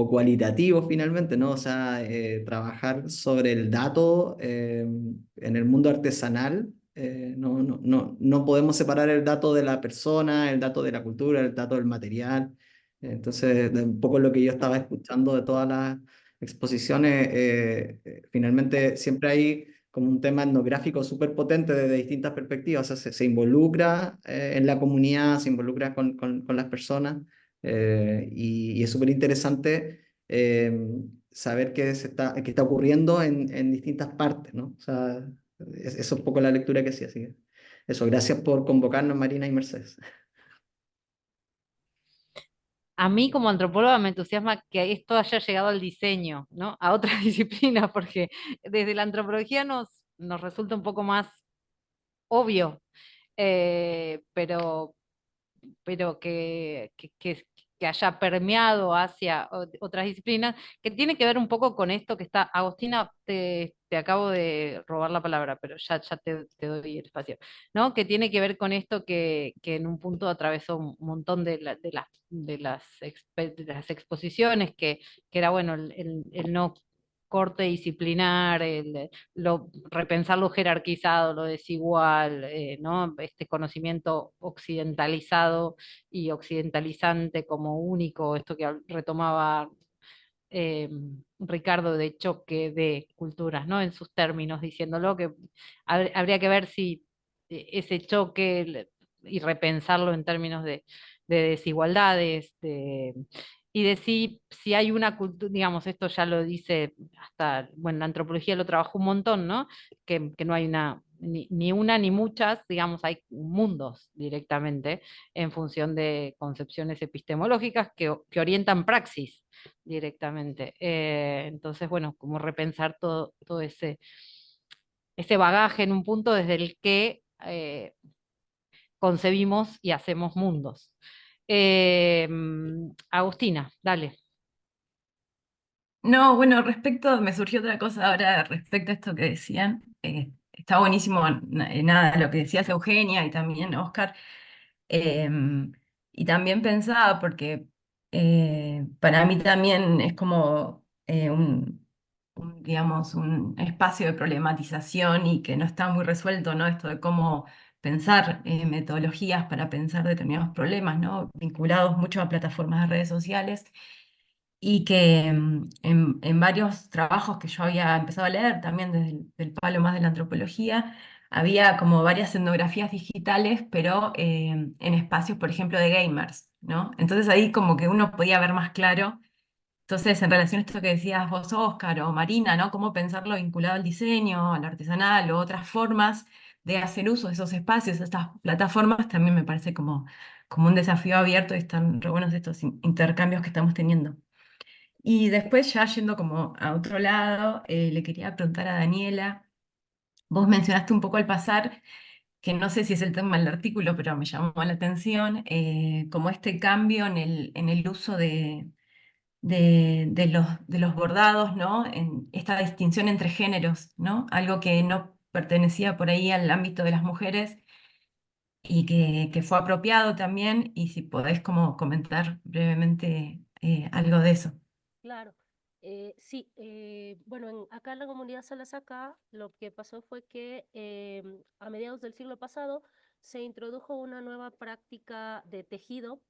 cualitativo finalmente, ¿no? O sea, trabajar sobre el dato en el mundo artesanal. No podemos separar el dato de la persona, el dato de la cultura, el dato del material. Entonces, un poco lo que yo estaba escuchando de todas las exposiciones, finalmente siempre hay como un tema etnográfico súper potente desde distintas perspectivas. O sea, se involucra en la comunidad, se involucra con las personas, y es súper interesante saber qué está ocurriendo en distintas partes, ¿no? O sea, eso es un poco la lectura que hacía, así que eso, gracias por convocarnos, Marina y Mercedes. A mí como antropóloga me entusiasma que esto haya llegado al diseño, ¿no? A otra disciplina, porque desde la antropología nos resulta un poco más obvio pero que haya permeado hacia otras disciplinas, que tiene que ver un poco con esto que está, Agostina, te acabo de robar la palabra, pero ya te doy el espacio, ¿no? Que tiene que ver con esto que en un punto atravesó un montón de las exposiciones, que era, bueno, el no corte disciplinar, repensar lo jerarquizado, lo desigual, ¿no? Este conocimiento occidentalizado y occidentalizante como único, esto que retomaba eh, Ricardo, de choque de culturas, ¿no? En sus términos, diciéndolo que habría que ver si ese choque y repensarlo en términos de desigualdades, y de si hay una cultura, digamos, esto ya lo dice hasta, bueno, la antropología lo trabajó un montón, ¿no? Que no hay ni una ni muchas, digamos, hay mundos directamente en función de concepciones epistemológicas que orientan praxis directamente. Entonces, bueno, como repensar todo ese bagaje en un punto desde el que concebimos y hacemos mundos. Agustina, dale. No, bueno, me surgió otra cosa ahora respecto a esto que decían. Está buenísimo, nada, lo que decías Eugenia y también Oscar. Em, y también pensaba, porque para mí también es como digamos, un espacio de problematización y que no está muy resuelto, ¿no? Esto de cómo pensar metodologías para pensar determinados problemas, ¿no? Vinculados mucho a plataformas de redes sociales y que en varios trabajos que yo había empezado a leer, también desde del palo más de la antropología, había como varias etnografías digitales, pero en espacios, por ejemplo, de gamers, ¿no? Entonces ahí como que uno podía ver más claro. Entonces, en relación a esto que decías vos, Oscar, o Marina, ¿no? Cómo pensarlo vinculado al diseño, al artesanal, o otras formas de hacer uso de esos espacios, de estas plataformas, también me parece como un desafío abierto y están re buenos estos intercambios que estamos teniendo. Y después, ya yendo como a otro lado, le quería preguntar a Daniela, vos mencionaste un poco al pasar, que no sé si es el tema del artículo, pero me llamó la atención, como este cambio en el uso de los bordados, ¿no? En esta distinción entre géneros, ¿no? Algo que no pertenecía por ahí al ámbito de las mujeres y que fue apropiado también, y si podés como comentar brevemente algo de eso. Claro, sí, bueno, acá en la comunidad Salasaca lo que pasó fue que a mediados del siglo pasado se introdujo una nueva práctica de tejido,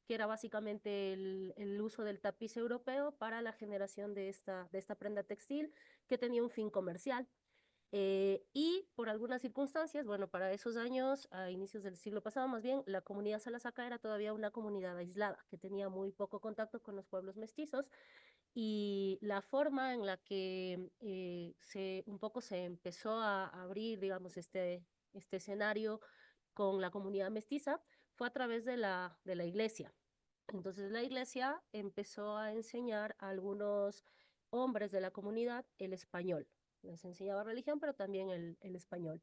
que era básicamente el uso del tapiz europeo para la generación de esta prenda textil que tenía un fin comercial. Y por algunas circunstancias, bueno, para esos años, a inicios del siglo pasado más bien, la comunidad Salasaca era todavía una comunidad aislada, que tenía muy poco contacto con los pueblos mestizos, y la forma en la que un poco se empezó a abrir, digamos, este escenario con la comunidad mestiza fue a través de la iglesia. Entonces la iglesia empezó a enseñar a algunos hombres de la comunidad el español. Les enseñaba religión, pero también el español.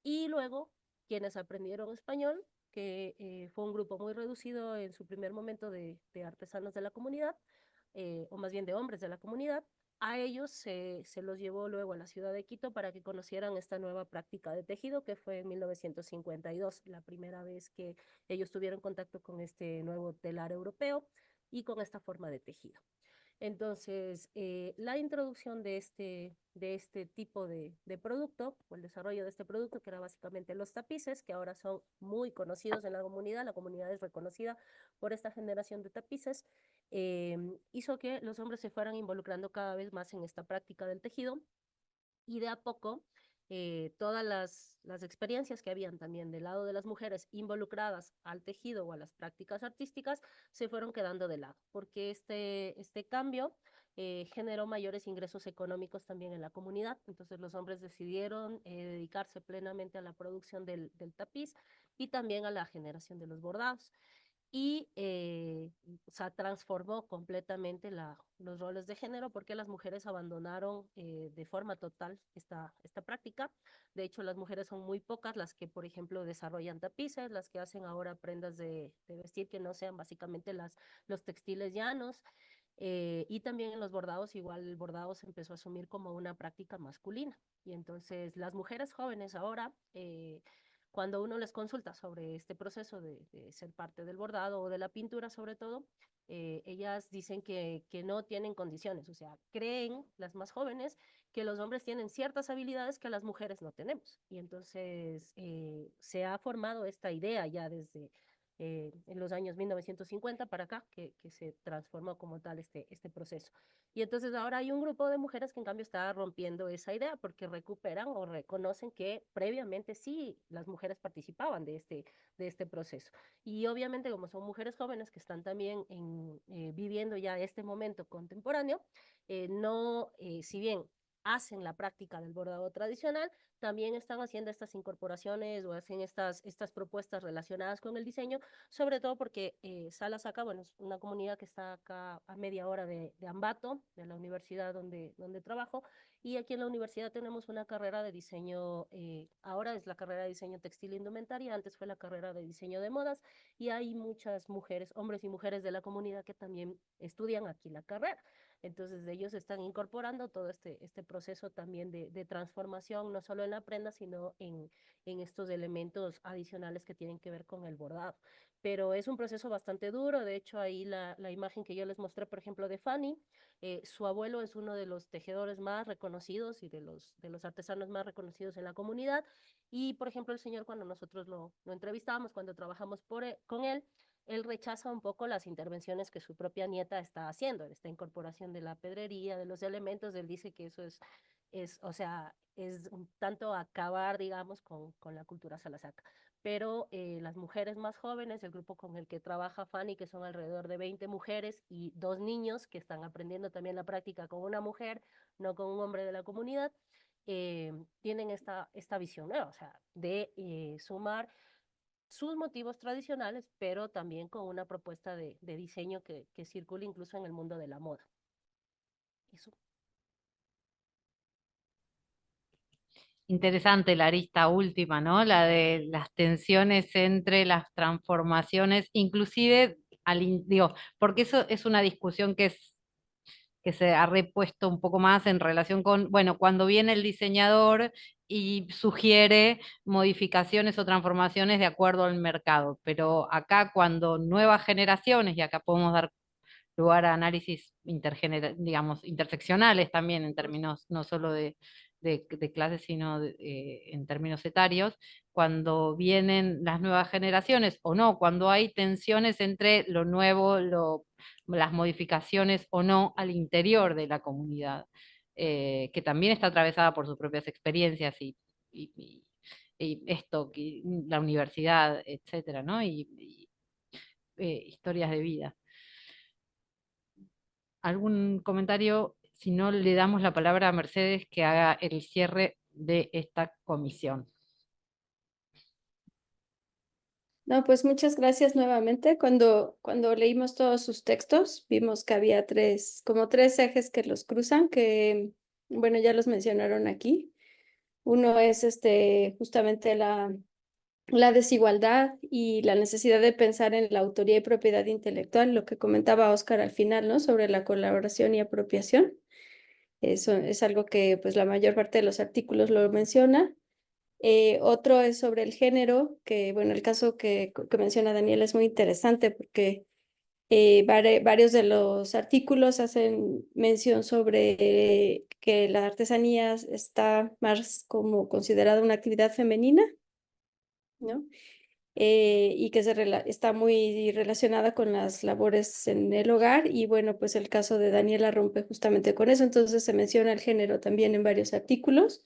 Y luego, quienes aprendieron español, que fue un grupo muy reducido en su primer momento de artesanos de la comunidad, o más bien de hombres de la comunidad, a ellos se los llevó luego a la ciudad de Quito para que conocieran esta nueva práctica de tejido, que fue en 1952, la primera vez que ellos tuvieron contacto con este nuevo telar europeo y con esta forma de tejido. Entonces, la introducción de este tipo de producto, o el desarrollo de este producto, que era básicamente los tapices, que ahora son muy conocidos en la comunidad es reconocida por esta generación de tapices, hizo que los hombres se fueran involucrando cada vez más en esta práctica del tejido, y de a poco todas las experiencias que habían también del lado de las mujeres involucradas al tejido o a las prácticas artísticas se fueron quedando de lado, porque este cambio generó mayores ingresos económicos también en la comunidad. Entonces los hombres decidieron dedicarse plenamente a la producción del tapiz y también a la generación de los bordados. y o sea, transformó completamente los roles de género porque las mujeres abandonaron de forma total esta práctica. De hecho, las mujeres son muy pocas las que, por ejemplo, desarrollan tapices, las que hacen ahora prendas de vestir que no sean básicamente los textiles llanos. Y también en los bordados, igual el bordado se empezó a asumir como una práctica masculina. Y entonces las mujeres jóvenes ahora, cuando uno les consulta sobre este proceso de ser parte del bordado o de la pintura sobre todo, ellas dicen que no tienen condiciones, o sea, creen las más jóvenes que los hombres tienen ciertas habilidades que las mujeres no tenemos. Y entonces se ha formado esta idea ya desde en los años 1950 para acá, que se transformó como tal este proceso. Y entonces ahora hay un grupo de mujeres que en cambio está rompiendo esa idea porque recuperan o reconocen que previamente sí las mujeres participaban de este proceso. Y obviamente como son mujeres jóvenes que están también viviendo ya este momento contemporáneo, no, si bien hacen la práctica del bordado tradicional, también están haciendo estas incorporaciones o hacen estas propuestas relacionadas con el diseño, sobre todo porque Salasaca, bueno, es una comunidad que está acá a media hora de Ambato, de la universidad donde trabajo, y aquí en la universidad tenemos una carrera de diseño, ahora es la carrera de diseño textil e indumentaria, antes fue la carrera de diseño de modas, y hay muchas mujeres, hombres y mujeres de la comunidad que también estudian aquí la carrera. Entonces ellos están incorporando todo este proceso también de transformación, no solo en la prenda, sino en estos elementos adicionales que tienen que ver con el bordado. Pero es un proceso bastante duro. De hecho, ahí la imagen que yo les mostré, por ejemplo, de Fanny, su abuelo es uno de los tejedores más reconocidos y de los artesanos más reconocidos en la comunidad. Y, por ejemplo, el señor, cuando nosotros lo entrevistamos, cuando trabajamos con él rechaza un poco las intervenciones que su propia nieta está haciendo, esta incorporación de la pedrería, de los elementos. Él dice que eso o sea, es un tanto acabar, digamos, con la cultura salasaca. Pero las mujeres más jóvenes, el grupo con el que trabaja Fanny, que son alrededor de 20 mujeres y 2 niños que están aprendiendo también la práctica con una mujer, no con un hombre de la comunidad, tienen esta visión nueva, o sea, de sumar sus motivos tradicionales, pero también con una propuesta de diseño que circula incluso en el mundo de la moda. Eso. Interesante la arista última, ¿no? La de las tensiones entre las transformaciones, inclusive, digo, porque eso es una discusión que se ha repuesto un poco más en relación con, bueno, cuando viene el diseñador y sugiere modificaciones o transformaciones de acuerdo al mercado, pero acá cuando nuevas generaciones, y acá podemos dar lugar a análisis digamos, interseccionales también en términos no solo de clases, sino en términos etarios, cuando vienen las nuevas generaciones o no, cuando hay tensiones entre lo nuevo, las modificaciones o no al interior de la comunidad, que también está atravesada por sus propias experiencias y esto, la universidad, etcétera, ¿no? Historias de vida. ¿Algún comentario? Si no, le damos la palabra a Mercedes que haga el cierre de esta comisión. No, pues muchas gracias nuevamente. Cuando leímos todos sus textos, vimos que había como tres ejes que los cruzan, que, bueno, ya los mencionaron aquí. Uno es justamente la desigualdad y la necesidad de pensar en la autoría y propiedad intelectual, lo que comentaba Óscar al final, ¿no? Sobre la colaboración y apropiación. Eso es algo que pues la mayor parte de los artículos lo menciona. Otro es sobre el género, que bueno, el caso que menciona Daniel es muy interesante porque varios de los artículos hacen mención sobre que la artesanía está más como considerada una actividad femenina, ¿no? Y que está muy relacionada con las labores en el hogar, y bueno, pues el caso de Daniela rompe justamente con eso, entonces se menciona el género también en varios artículos.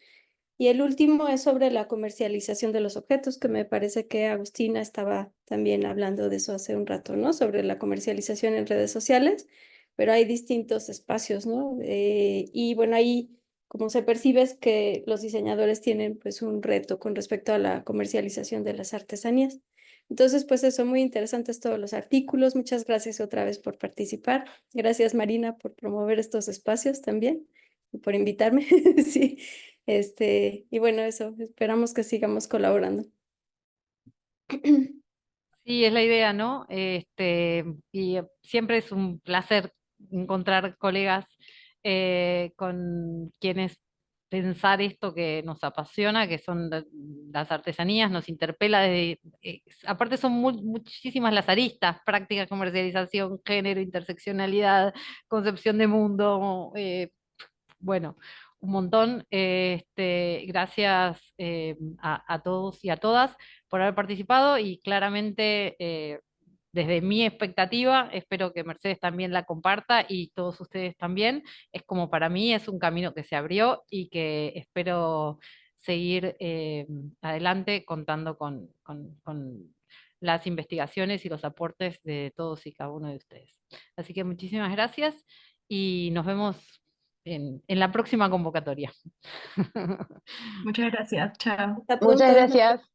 Y el último es sobre la comercialización de los objetos, que me parece que Agustina estaba también hablando de eso hace un rato, ¿no? Sobre la comercialización en redes sociales, pero hay distintos espacios, ¿no? Y bueno, ahí como se percibe es que los diseñadores tienen pues un reto con respecto a la comercialización de las artesanías. Entonces, pues eso, muy interesantes todos los artículos. Muchas gracias otra vez por participar. Gracias, Marina, por promover estos espacios también y por invitarme. Sí, y bueno, eso, esperamos que sigamos colaborando. Sí, es la idea, ¿no? Y siempre es un placer encontrar colegas con quienes pensar esto que nos apasiona, que son las artesanías, nos interpela aparte son muchísimas las aristas, práctica, comercialización, género, interseccionalidad, concepción de mundo, bueno, un montón. Gracias a todos y a todas por haber participado y claramente desde mi expectativa, espero que Mercedes también la comparta y todos ustedes también. Es como para mí es un camino que se abrió y que espero seguir adelante contando con las investigaciones y los aportes de todos y cada uno de ustedes. Así que muchísimas gracias y nos vemos en la próxima convocatoria. Muchas gracias. Chao. Hasta pronto. Muchas gracias.